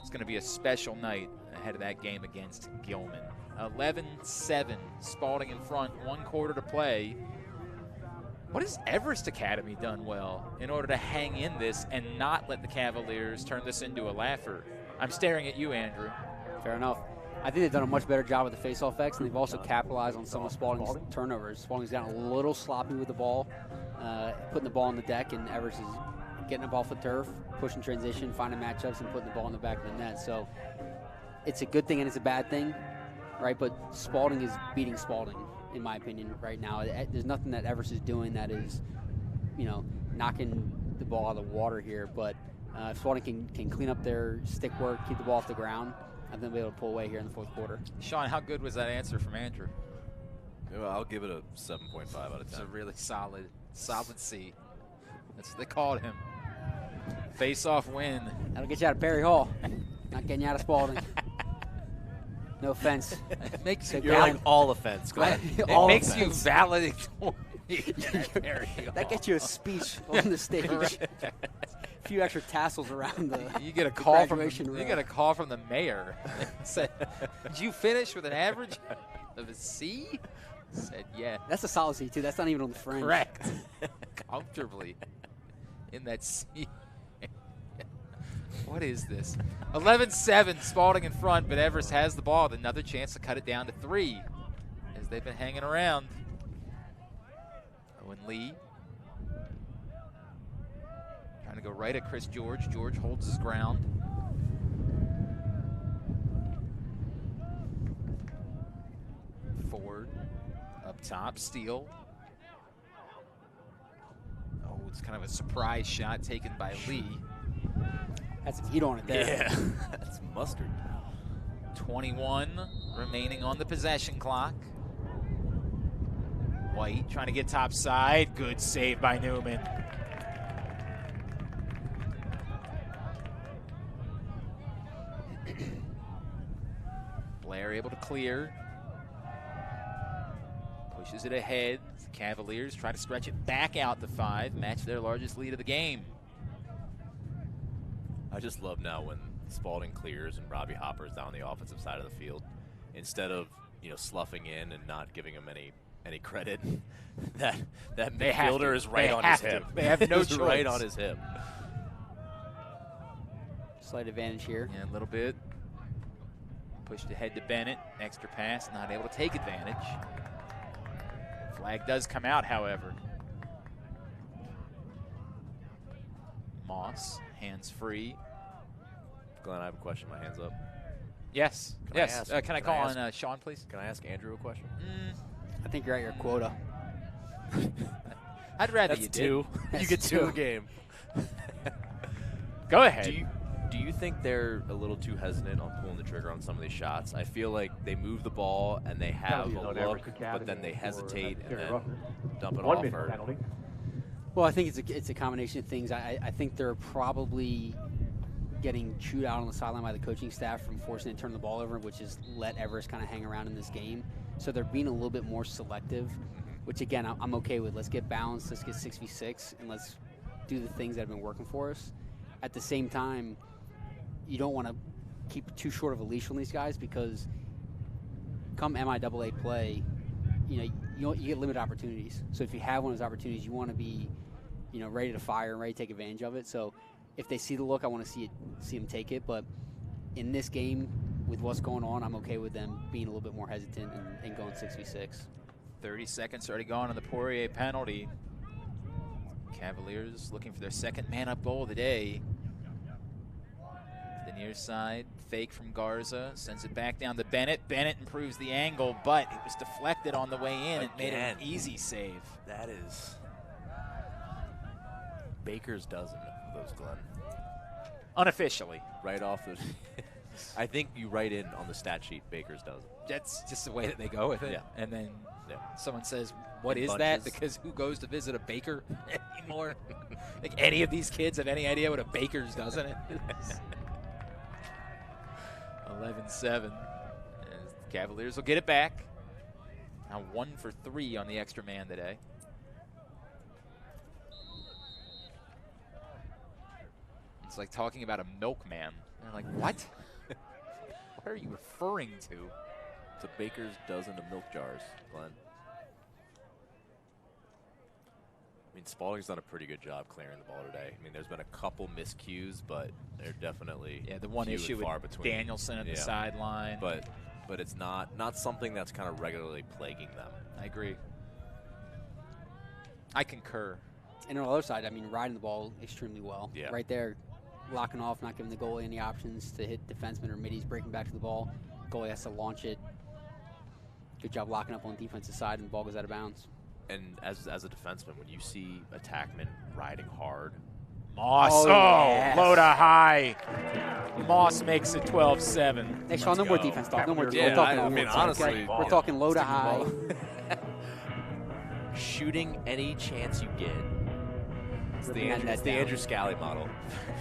Speaker 1: It's going to be a special night ahead of that game against Gilman. 11-7, Spalding in front, 1 quarter to play. What has Everest Academy done well in order to hang in this and not let the Cavaliers turn this into a laugher? I'm staring at you, Andrew.
Speaker 2: Fair enough. I think they've done a much better job with the face-off X, and they've also capitalized on some of Spalding's turnovers. Spalding's gotten a little sloppy with the ball, putting the ball on the deck, and Everest is getting up off the turf, pushing transition, finding matchups, and putting the ball in the back of the net. So it's a good thing and it's a bad thing, right? But Spalding is beating Spalding, in my opinion, right now. There's nothing that Everest is doing that is, knocking the ball out of the water here. But if Spalding can clean up their stick work, keep the ball off the ground, I think they'll be able to pull away here in the fourth quarter.
Speaker 1: Sean, how good was that answer from Andrew?
Speaker 3: Well, I'll give it a 7.5 out of 10.
Speaker 1: It's a really solid C. That's what they called him. Face-off win.
Speaker 2: That'll get you out of Perry Hall. Not getting you out of Spalding. No offense.
Speaker 1: It makes
Speaker 3: You're like all offense.
Speaker 1: It makes you valedictorian.
Speaker 2: That gets you a speech on the stage. A few extra tassels around the
Speaker 1: You get a call from
Speaker 2: graduation
Speaker 1: you
Speaker 2: row.
Speaker 1: get a call from the mayor. Said, "Did you finish with an average of a C?" Said, "Yeah."
Speaker 2: That's a solid C too. That's not even on the fringe.
Speaker 1: Correct. Comfortably in that C. What is this? 11-7, Spalding in front, but Everest has the ball. Another chance to cut it down to 3 as they've been hanging around. Owen Lee trying to go right at Chris George. George holds his ground. Ford up top, Steele. Oh, It's kind of a surprise shot taken by Lee.
Speaker 2: Had some heat on it there.
Speaker 3: Yeah, that's mustard.
Speaker 1: 21 remaining on the possession clock. White trying to get top side. Good save by Newman. Blair able to clear. Pushes it ahead. The Cavaliers try to stretch it back out to 5. Match their largest lead of the game.
Speaker 3: I just love now when Spalding clears and Robbie Hopper's down the offensive side of the field. Instead of, sloughing in and not giving him any credit, that midfielder is right on his hip.
Speaker 1: They have no choice.
Speaker 3: Right on his hip.
Speaker 2: Slight advantage here.
Speaker 1: Yeah, a little bit. Pushed ahead to Bennett. Extra pass, not able to take advantage. Flag does come out, however. Moss, hands free.
Speaker 3: Glenn, I have a question. My hand's up.
Speaker 1: Yes. Can I call on Sean, please?
Speaker 3: Can I ask Andrew a question?
Speaker 2: I think you're at your quota.
Speaker 1: I'd rather
Speaker 3: That's
Speaker 1: you
Speaker 3: two.
Speaker 1: did.
Speaker 3: You get 2 a game.
Speaker 1: Go ahead.
Speaker 3: Do you think they're a little too hesitant on pulling the trigger on some of these shots? I feel like they move the ball and they have a look, but then they hesitate and then dump it off.
Speaker 2: Well, I think it's a combination of things. I think they're probably getting chewed out on the sideline by the coaching staff from forcing to turn the ball over, which is let Everest kind of hang around in this game. So they're being a little bit more selective, which, again, I'm okay with. Let's get balanced. Let's get 6v6, and let's do the things that have been working for us. At the same time, you don't want to keep too short of a leash on these guys because come MIAA play, you get limited opportunities. So if you have one of those opportunities, you want to be, ready to fire and ready to take advantage of it. So if they see the look, I want to see them take it. But in this game, with what's going on, I'm okay with them being a little bit more hesitant and going 6v6.
Speaker 1: 30 seconds already gone on the Poirier penalty. Cavaliers looking for their second man-up goal of the day. The near side, fake from Garza, sends it back down to Bennett. Bennett improves the angle, but it was deflected on the way in. It made it an easy save.
Speaker 3: That is Baker's dozen of those, Glenn.
Speaker 1: Unofficially.
Speaker 3: Right off the I think you write in on the stat sheet Baker's dozen.
Speaker 1: That's just the way that they go with it.
Speaker 3: Yeah.
Speaker 1: And then someone says, what is that? Because who goes to visit a baker anymore? Like any of these kids have any idea what a baker's dozen is? 11-7. Cavaliers will get it back. Now 1 for 3 on the extra man today. It's like talking about a milkman. They're like, what? What are you referring to?
Speaker 3: It's a baker's dozen of milk jars, Glenn. I mean, Spalding's done a pretty good job clearing the ball today. I mean, there's been a couple miscues, but they're definitely
Speaker 1: the one issue with
Speaker 3: far between.
Speaker 1: Danielson at the sideline.
Speaker 3: But it's not something that's kind of regularly plaguing them.
Speaker 1: I agree. I concur.
Speaker 2: And on the other side, I mean, riding the ball extremely well.
Speaker 3: Yeah.
Speaker 2: Right there, locking off, not giving the goalie any options to hit defensemen or middies, breaking back to the ball. Goalie has to launch it. Good job locking up on the defensive side, and the ball goes out of bounds.
Speaker 3: And as a defenseman, when you see attackmen riding hard,
Speaker 1: Moss,
Speaker 2: yes.
Speaker 1: Low to high. Moss makes it 12-7.
Speaker 2: Hey, Sean, no more defense talk. No more defense.
Speaker 3: Yeah,
Speaker 2: We're talking
Speaker 3: I mean, honestly,
Speaker 2: we're talking low to high.
Speaker 3: Shooting any chance you get. It's the
Speaker 2: Hand that down.
Speaker 3: Andrew Scally model.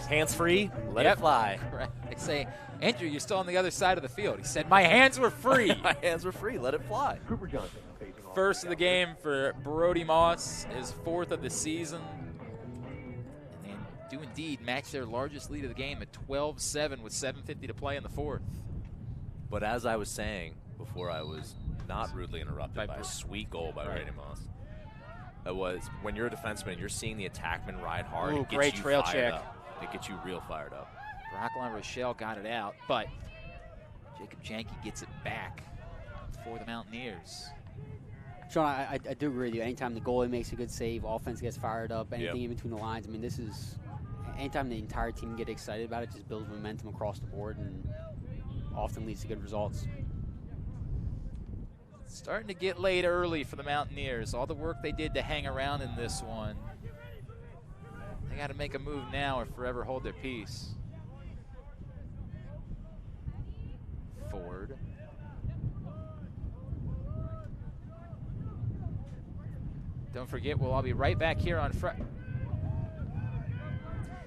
Speaker 3: Hands free, let it fly.
Speaker 1: Right. They say, Andrew, you're still on the other side of the field. He said, my hands were free.
Speaker 3: My hands were free, let it fly.
Speaker 4: Cooper Johnson.
Speaker 1: First of the game for Brody Moss, his 4th of the season. And they do indeed match their largest lead of the game at 12-7 with 7:50 to play in the 4th.
Speaker 3: But as I was saying before, I was not rudely interrupted by a sweet goal by Brady Moss. That was, when you're a defenseman, you're seeing the attackman ride hard.
Speaker 1: Ooh,
Speaker 3: it gets
Speaker 1: great
Speaker 3: you
Speaker 1: trail
Speaker 3: fired
Speaker 1: check.
Speaker 3: Up. It gets you real fired up.
Speaker 1: Rockline Rochelle got it out, but Jacob Janke gets it back for the Mountaineers.
Speaker 2: Sean, I do agree with you. Anytime the goalie makes a good save, offense gets fired up, anything in between the lines. I mean, this is anytime the entire team get excited about it, just builds momentum across the board and often leads to good results.
Speaker 1: Starting to get late early for the Mountaineers. All the work they did to hang around in this one They got to make a move now or forever hold their peace. Ford. Don't forget, we'll all be right back here on Friday.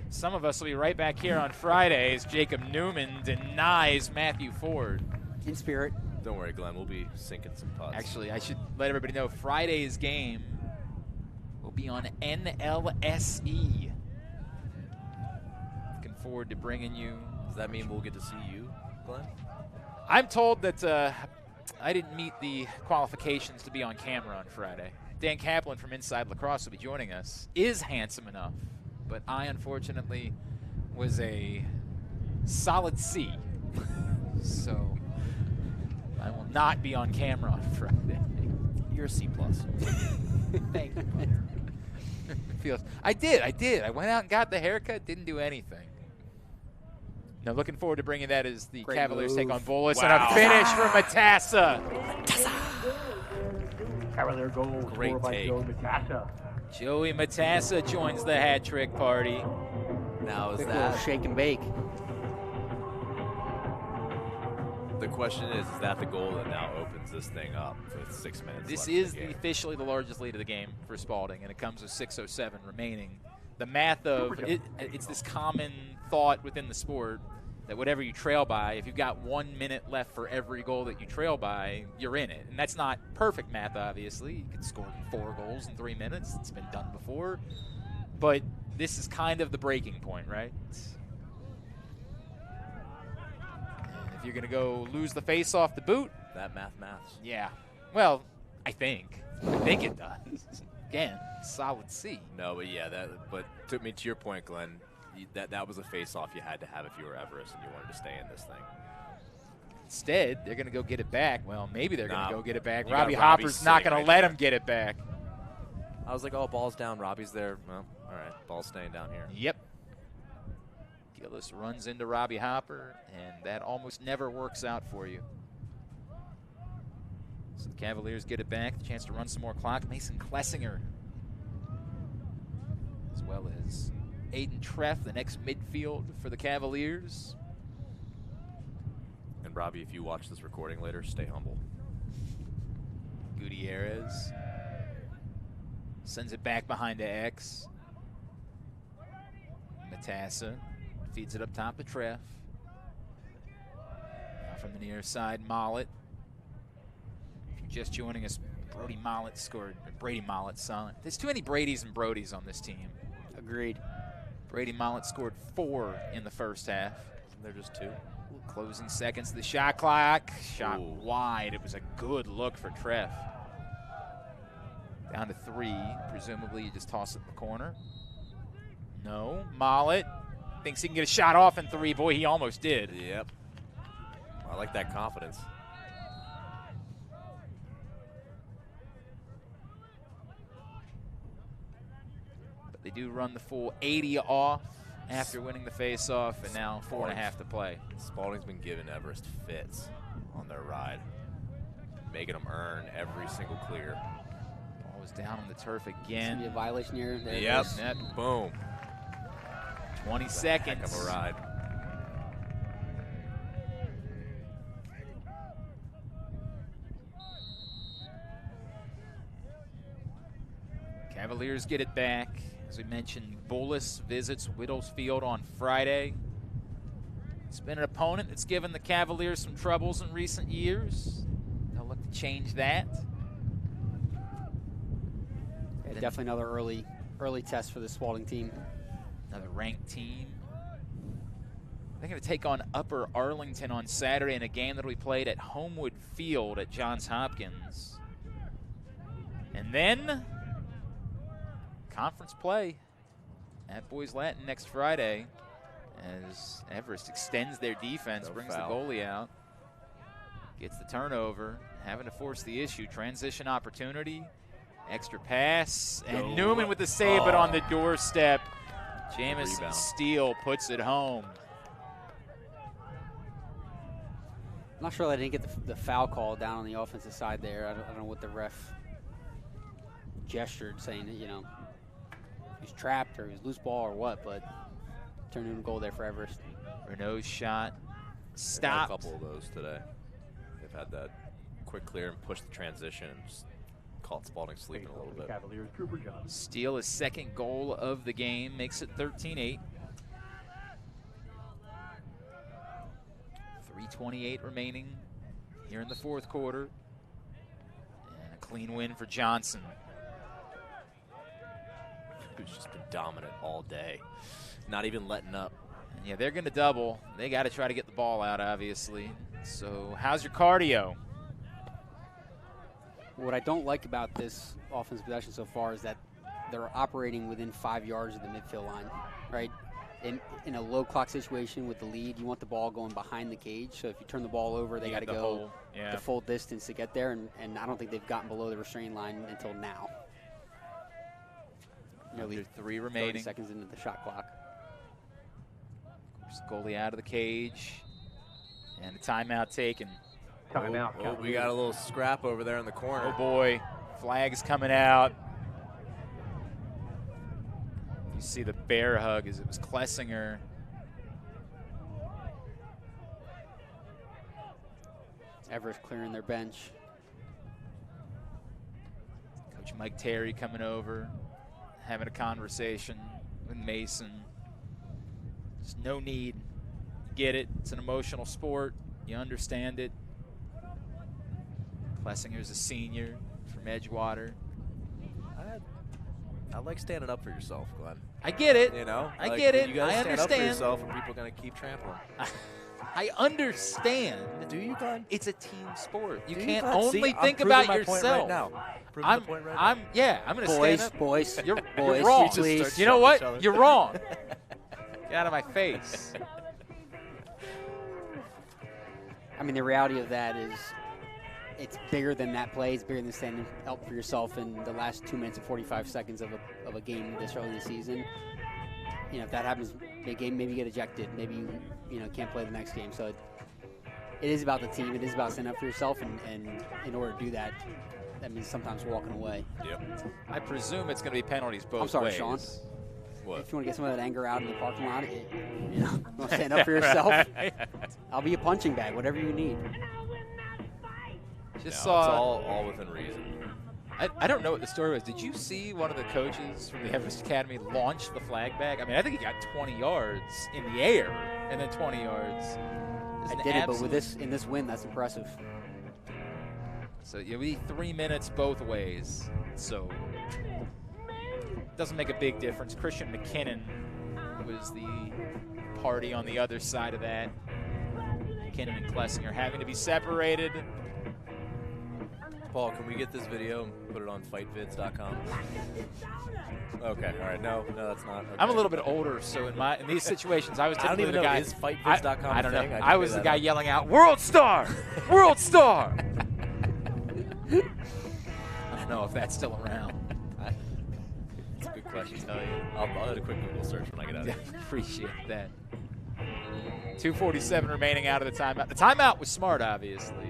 Speaker 1: Some of us will be right back here on Friday as Jacob Newman denies Matthew Ford.
Speaker 2: In spirit.
Speaker 3: Don't worry, Glenn. We'll be sinking some putts.
Speaker 1: Actually, I should let everybody know Friday's game will be on NLSE. Looking forward to bringing you.
Speaker 3: Does that mean we'll get to see you, Glenn?
Speaker 1: I'm told that I didn't meet the qualifications to be on camera on Friday. Dan Kaplan from Inside Lacrosse will be joining us. Is handsome enough, but I unfortunately was a solid C. So I will not be on camera on Friday.
Speaker 3: You're a C+.
Speaker 1: Thank you. I did. I went out and got the haircut, didn't do anything. Now looking forward to bringing that as the
Speaker 2: Great
Speaker 1: Cavaliers
Speaker 2: move.
Speaker 1: take on Bullis.
Speaker 3: Wow.
Speaker 1: And a finish from Matassa.
Speaker 4: Cavalier goal
Speaker 3: Great
Speaker 4: scored by
Speaker 3: take.
Speaker 4: Joe Matassa.
Speaker 1: Joey Matassa joins the hat trick party.
Speaker 3: Now is
Speaker 2: Quick little
Speaker 3: that
Speaker 2: shake and bake.
Speaker 3: the question? Is that the goal that now opens this thing up with 6 minutes?
Speaker 1: This
Speaker 3: left in
Speaker 1: is
Speaker 3: the game?
Speaker 1: officially the largest lead of the game for Spalding, and it comes with 6:07 remaining. The math of it's this common thought within the sport that whatever you trail by, if you've got 1 minute left for every goal that you trail by, you're in it. And that's not perfect math, obviously. You can score 4 goals in 3 minutes. It's been done before. But this is kind of the breaking point, right? And if you're going to go lose the face off the boot,
Speaker 3: That maths.
Speaker 1: yeah. Well, I think it does. Again, solid C.
Speaker 3: No, but yeah, but took me to your point, Glenn. That was a face-off you had to have if you were Everest and you wanted to stay in this thing.
Speaker 1: Instead, they're going to go get it back. Well, maybe they're going to go get it back.
Speaker 3: You got
Speaker 1: Robbie
Speaker 3: Robbie
Speaker 1: Hopper's not
Speaker 3: sitting
Speaker 1: going
Speaker 3: right
Speaker 1: to let
Speaker 3: there.
Speaker 1: him get it back.
Speaker 3: I was like, oh, ball's down. Robbie's there. Well, all right, ball's staying down here.
Speaker 1: Yep. Gillis runs into Robbie Hopper, and that almost never works out for you. So the Cavaliers get it back, the chance to run some more clock. Mason Klessinger, as well as Aiden Treff, the next midfield for the Cavaliers.
Speaker 3: And Robbie, if you watch this recording later, stay humble.
Speaker 1: Gutierrez sends it back behind to X. Matassa feeds it up top to Treff. Now from the near side, Mollett. If you're just joining us, Brody Mollett scored. Brady Mollett, son. There's too many Bradys and Brodys on this team.
Speaker 2: Agreed.
Speaker 1: Brady Mollett scored 4 in the first half.
Speaker 3: Isn't there just 2?
Speaker 1: Closing seconds to the shot clock. Shot
Speaker 3: Ooh.
Speaker 1: wide. It was a good look for Treff. Down to 3. Presumably you just toss it in the corner. No. Mollett thinks he can get a shot off in 3. Boy, he almost did.
Speaker 3: Yep. I like that confidence.
Speaker 1: But they do run the full 80 off after winning the face-off, and now 4.5 to play.
Speaker 3: Spalding's been giving Everest fits on their ride, making them earn every single clear.
Speaker 1: Ball was down on the turf
Speaker 2: It's
Speaker 1: again.
Speaker 2: gonna be a violation here. There it
Speaker 3: Yep.
Speaker 2: is.
Speaker 1: Yep.
Speaker 3: Boom.
Speaker 1: 20
Speaker 3: Heck
Speaker 1: seconds.
Speaker 3: of a ride.
Speaker 1: Cavaliers get it back. As we mentioned, Bullis visits Whittlesfield on Friday. It's been an opponent that's given the Cavaliers some troubles in recent years. They'll look to change that.
Speaker 2: Yeah, definitely another early test for the Spalding team.
Speaker 1: Another ranked team. They're going to take on Upper Arlington on Saturday in a game that will be played at Homewood Field at Johns Hopkins. And then conference play at Boys Latin next Friday as Everest extends their defense,
Speaker 3: No
Speaker 1: brings
Speaker 3: foul.
Speaker 1: the goalie out, gets the turnover, having to force the issue. Transition opportunity, extra pass, and
Speaker 3: No.
Speaker 1: Newman with the save, but
Speaker 3: Oh.
Speaker 1: on the doorstep. Jamison
Speaker 3: Rebound.
Speaker 1: Steele puts it home.
Speaker 2: I'm not sure they didn't get the foul call down on the offensive side there. I don't know what the ref gestured, saying that, was trapped or he was loose ball or what, but turned into a goal there for Everest.
Speaker 1: Renault's shot
Speaker 3: They've had
Speaker 1: stopped.
Speaker 3: a couple of those today. They've had that quick clear and push the transition and just caught Spalding sleeping a little bit.
Speaker 4: Cavaliers, Cooper Johnson.
Speaker 1: Steal his second goal of the game, makes it 13-8. 3:28 remaining here in the fourth quarter. And a clean win for Johnson.
Speaker 3: Who's just been dominant all day. Not even letting up.
Speaker 1: And yeah, they're going to double. They got to try to get the ball out, obviously. So how's your cardio?
Speaker 2: What I don't like about this offensive possession so far is that they're operating within 5 yards of the midfield line, right? In a low clock situation with the lead, you want the ball going behind the cage. So if you turn the ball over, they got to go the full distance to get there, and I don't think they've gotten below the restraining line until now.
Speaker 1: Nearly 3 remaining.
Speaker 2: 30 seconds into the shot clock.
Speaker 1: Of course, goalie out of the cage, and a timeout taken.
Speaker 4: Timeout.
Speaker 3: Oh, we got a little scrap over there in the corner.
Speaker 1: Oh boy, flag's coming out. You see the bear hug as it was Klessinger.
Speaker 2: Everest clearing their bench.
Speaker 1: Coach Mike Terry coming over, having a conversation with Mason. There's no need. Get it. It's an emotional sport. You understand it. Klessinger's a senior from Edgewater.
Speaker 3: I like standing up for yourself, Glenn.
Speaker 1: I get it.
Speaker 3: You know,
Speaker 1: I get it.
Speaker 3: You gotta
Speaker 1: I
Speaker 3: stand
Speaker 1: understand.
Speaker 3: up for yourself, and people are gonna keep trampling.
Speaker 1: I understand.
Speaker 3: Do you, Glenn?
Speaker 1: It's a team sport. You
Speaker 3: Do you,
Speaker 1: can't
Speaker 3: Glenn?
Speaker 1: only
Speaker 3: See,
Speaker 1: think
Speaker 3: I'm
Speaker 1: about
Speaker 3: proving my point
Speaker 1: yourself.
Speaker 3: right now. Proving the point right now.
Speaker 1: I'm going to stand up.
Speaker 2: Boys,
Speaker 1: You're
Speaker 2: boys,
Speaker 1: wrong.
Speaker 2: please.
Speaker 1: You know what? You're wrong. Get out of my face.
Speaker 2: I mean, the reality of that is it's bigger than that play. It's bigger than standing up for yourself in the last 2 minutes and 45 seconds of a game this early in the season. You know, if that happens, maybe you get ejected. Maybe you can't play the next game. So it is about the team. It is about standing up for yourself, and in order to do that, that means sometimes walking away.
Speaker 3: Yep.
Speaker 1: I presume it's going to be penalties both
Speaker 2: I'm sorry,
Speaker 1: ways.
Speaker 2: Sean.
Speaker 3: What?
Speaker 2: If you want to get some of that anger out in the parking lot, you want to stand up for yourself. I'll be a punching bag, whatever you need.
Speaker 1: Just
Speaker 3: No,
Speaker 1: saw.
Speaker 3: it's all within reason.
Speaker 1: I don't know what the story was. Did you see one of the coaches from the Everest Academy launch the flag bag? I mean, I think he got 20 yards in the air and then 20 yards.
Speaker 2: I did it, but with this win, that's impressive.
Speaker 1: So we need 3 minutes both ways. So it doesn't make a big difference. Christian McKinnon was the party on the other side of that. McKinnon and Klessinger having to be separated.
Speaker 3: Paul, can we get this video and put it on fightvids.com? Okay, all right. No, that's not. Okay.
Speaker 1: I'm a little bit older, so in these situations, I was
Speaker 3: I don't
Speaker 1: typically
Speaker 3: even
Speaker 1: the
Speaker 3: know.
Speaker 1: guy.
Speaker 3: Is fightvids.com
Speaker 1: I don't know.
Speaker 3: a thing?
Speaker 1: I was the guy yelling out, "World Star! World Star!" I don't know if that's still around.
Speaker 3: That's a good question. I'll do a quick Google search when I get out of here.
Speaker 1: Appreciate that. 2:47 remaining out of the timeout. The timeout was smart, obviously,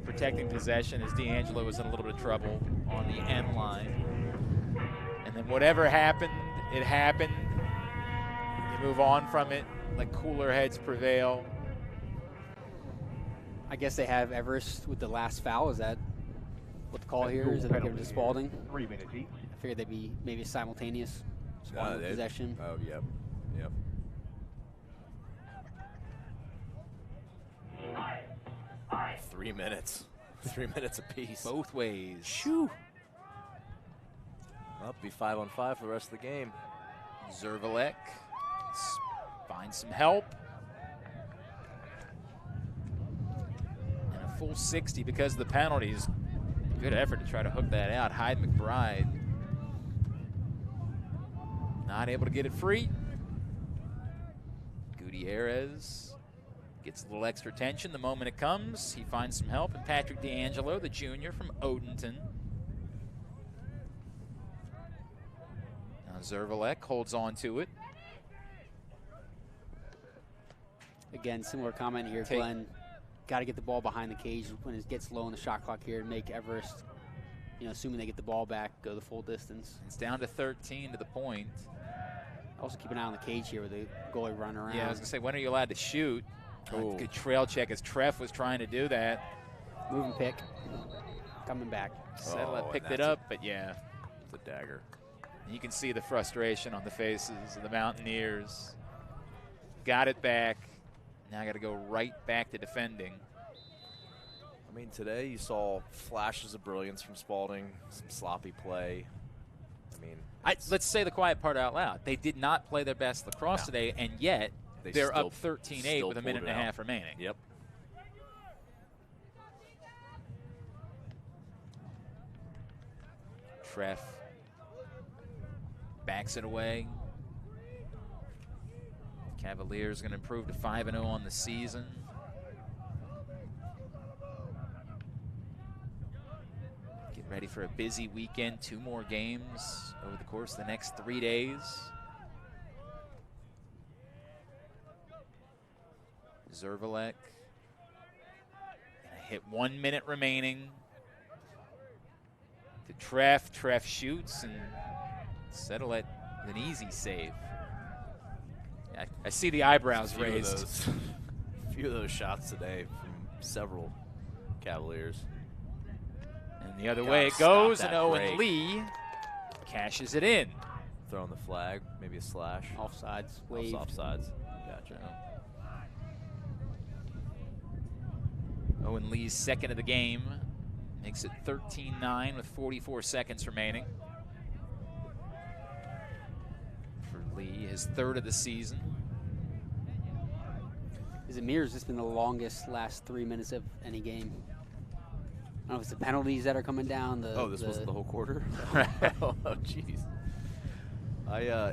Speaker 1: protecting possession as D'Angelo was in a little bit of trouble on the end line. And then whatever happened, it happened. You move on from it. Let cooler heads prevail.
Speaker 2: I guess they have Everest with the last foul. Is that what the call here is? That they give it to Spalding?
Speaker 4: 3 minutes each.
Speaker 2: I figured they'd be maybe simultaneous. Spalding with possession.
Speaker 3: Oh, yep. 3 minutes. 3 minutes apiece.
Speaker 1: Both ways.
Speaker 3: Shoo. Well, be 5-on-5 for the rest of the game.
Speaker 1: Zervalek finds some help. And a full 60 because of the penalties. Good effort to try to hook that out. Hyde McBride not able to get it free. Gutierrez gets a little extra attention the moment it comes. He finds some help, and Patrick D'Angelo, the junior from Odenton. Now Zervalek holds on to it.
Speaker 2: Again, similar comment here, Glenn. Got to get the ball behind the cage when it gets low in the shot clock here and make Everest assuming they get the ball back, go the full distance.
Speaker 1: It's down to 13 to the point.
Speaker 2: Also keep an eye on the cage here with the goalie running around.
Speaker 1: Yeah, I was going to say, when are you allowed to shoot? Good trail check as Treff was trying to do that.
Speaker 2: Moving pick. Coming back.
Speaker 1: Settle picked it up, but yeah.
Speaker 3: It's a dagger.
Speaker 1: You can see the frustration on the faces of the Mountaineers. Got it back. Now got to go right back to defending.
Speaker 3: I mean, today you saw flashes of brilliance from Spalding, some sloppy play. I mean,
Speaker 1: let's say the quiet part out loud. They did not play their best lacrosse today, and yet they're up 13-8 with a minute and a half remaining.
Speaker 3: Yep.
Speaker 1: Treff backs it away. Cavaliers going to improve to 5-0 on the season. Get ready for a busy weekend. 2 more games over the course of the next 3 days. Zervalek gonna hit 1 minute remaining. To Treff. Treff shoots and settle it with an easy save. I see the eyebrows raised.
Speaker 3: A few of those shots today from several Cavaliers.
Speaker 1: And the other way it goes, and Owen Lee cashes it in.
Speaker 3: Throwing the flag, maybe a slash.
Speaker 2: Offsides, waved.
Speaker 3: Offsides. Gotcha.
Speaker 1: Owen Lee's second of the game. Makes it 13-9 with 44 seconds remaining. For Lee, his third of the season.
Speaker 2: Zamir's just been the longest last 3 minutes of any game. I don't know if it's the penalties that are coming down.
Speaker 3: This wasn't the whole quarter? Oh, jeez.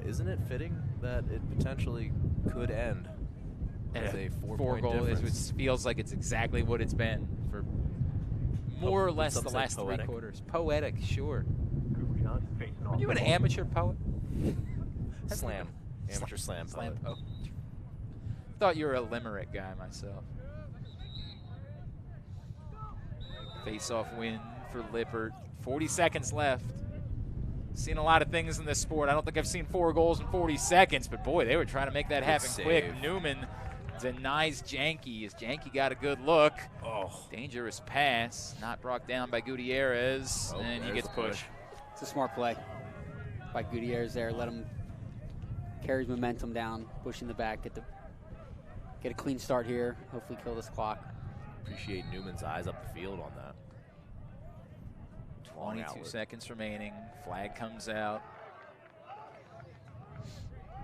Speaker 3: Isn't it fitting that it potentially could end as a 4-point difference?
Speaker 1: It feels like it's exactly what it's been for more or less the last
Speaker 3: poetic.
Speaker 1: 3 quarters. Poetic, sure.
Speaker 4: Facing
Speaker 1: Are you an amateur poet?
Speaker 3: Slam. Amateur slam poet.
Speaker 1: Poet. Thought you were a limerick guy myself. Face-off win for Lippert. 40 seconds left. Seen a lot of things in this sport. I don't think I've seen 4 goals in 40 seconds, but boy, they were trying to make that happen quick. Newman denies Janke as Janke got a good look.
Speaker 3: Oh.
Speaker 1: Dangerous pass. Not brought down by Gutierrez, and he gets pushed.
Speaker 2: It's a smart play by Gutierrez there. Let him carry his momentum down, pushing the back, get a clean start here, hopefully kill this clock.
Speaker 3: Appreciate Newman's eyes up the field on that.
Speaker 1: 22 seconds remaining. Flag comes out.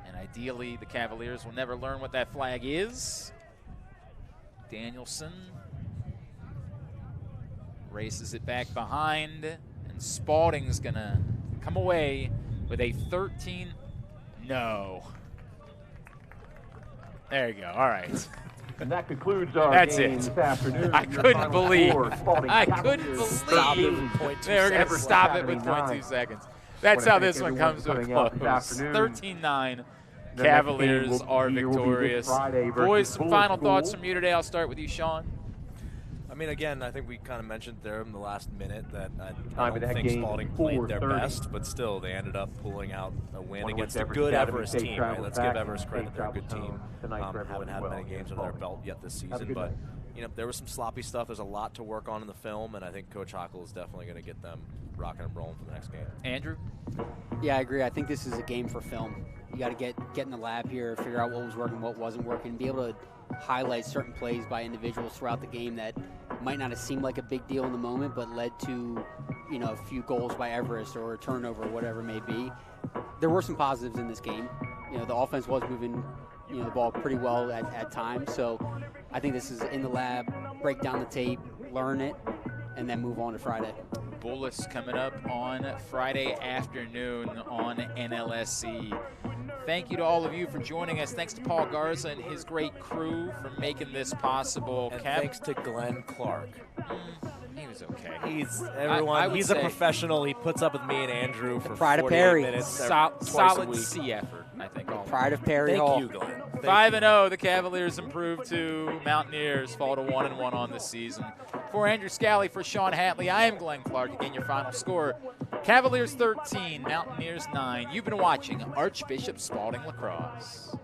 Speaker 1: And ideally, the Cavaliers will never learn what that flag is. Danielson races it back behind, and Spalding's going to come away with a 13. No. There you go. All right.
Speaker 4: And that concludes our game this afternoon.
Speaker 1: I couldn't believe. I couldn't believe they were going to stop it with 0.2 seconds. That's how this one comes to a close. 13-9. Cavaliers are victorious. Boys, some final thoughts from you today. I'll start with you, Sean.
Speaker 3: I mean, again, I think we kind of mentioned there in the last minute that I don't think Spalding played their best, but still they ended up pulling out a win against a good Everest team. Right? Let's give Everest credit; they're a good team. Haven't had many games under their belt yet this season, but there was some sloppy stuff. There's a lot to work on in the film, and I think Coach Hochul is definitely going to get them rocking and rolling for the next game.
Speaker 1: Andrew?
Speaker 2: Yeah, I agree. I think this is a game for film. You got to get in the lab here, figure out what was working, what wasn't working, and be able to highlight certain plays by individuals throughout the game that might not have seemed like a big deal in the moment, but led to, a few goals by Everest or a turnover, whatever it may be. There were some positives in this game. The offense was moving, the ball pretty well at times. So I think this is in the lab, break down the tape, learn it, and then move on to Friday.
Speaker 1: Bullis coming up on Friday afternoon on NLSC. Thank you to all of you for joining us. Thanks to Paul Garza and his great crew for making this possible.
Speaker 3: And thanks to Glenn Clark.
Speaker 1: He was okay.
Speaker 3: He's he's a professional. He puts up with me and Andrew for
Speaker 2: pride
Speaker 3: 48
Speaker 2: of Perry.
Speaker 3: minutes.
Speaker 1: Solid C effort, I think.
Speaker 2: Pride of Perry Hall.
Speaker 3: Thank you, Glenn.
Speaker 1: 5-0, the Cavaliers improved to Mountaineers, fall to 1-1 on the season. For Andrew Scally, for Sean Hatley, I am Glenn Clark. Again, your final score, Cavaliers 13, Mountaineers 9. You've been watching Archbishop Spalding Lacrosse.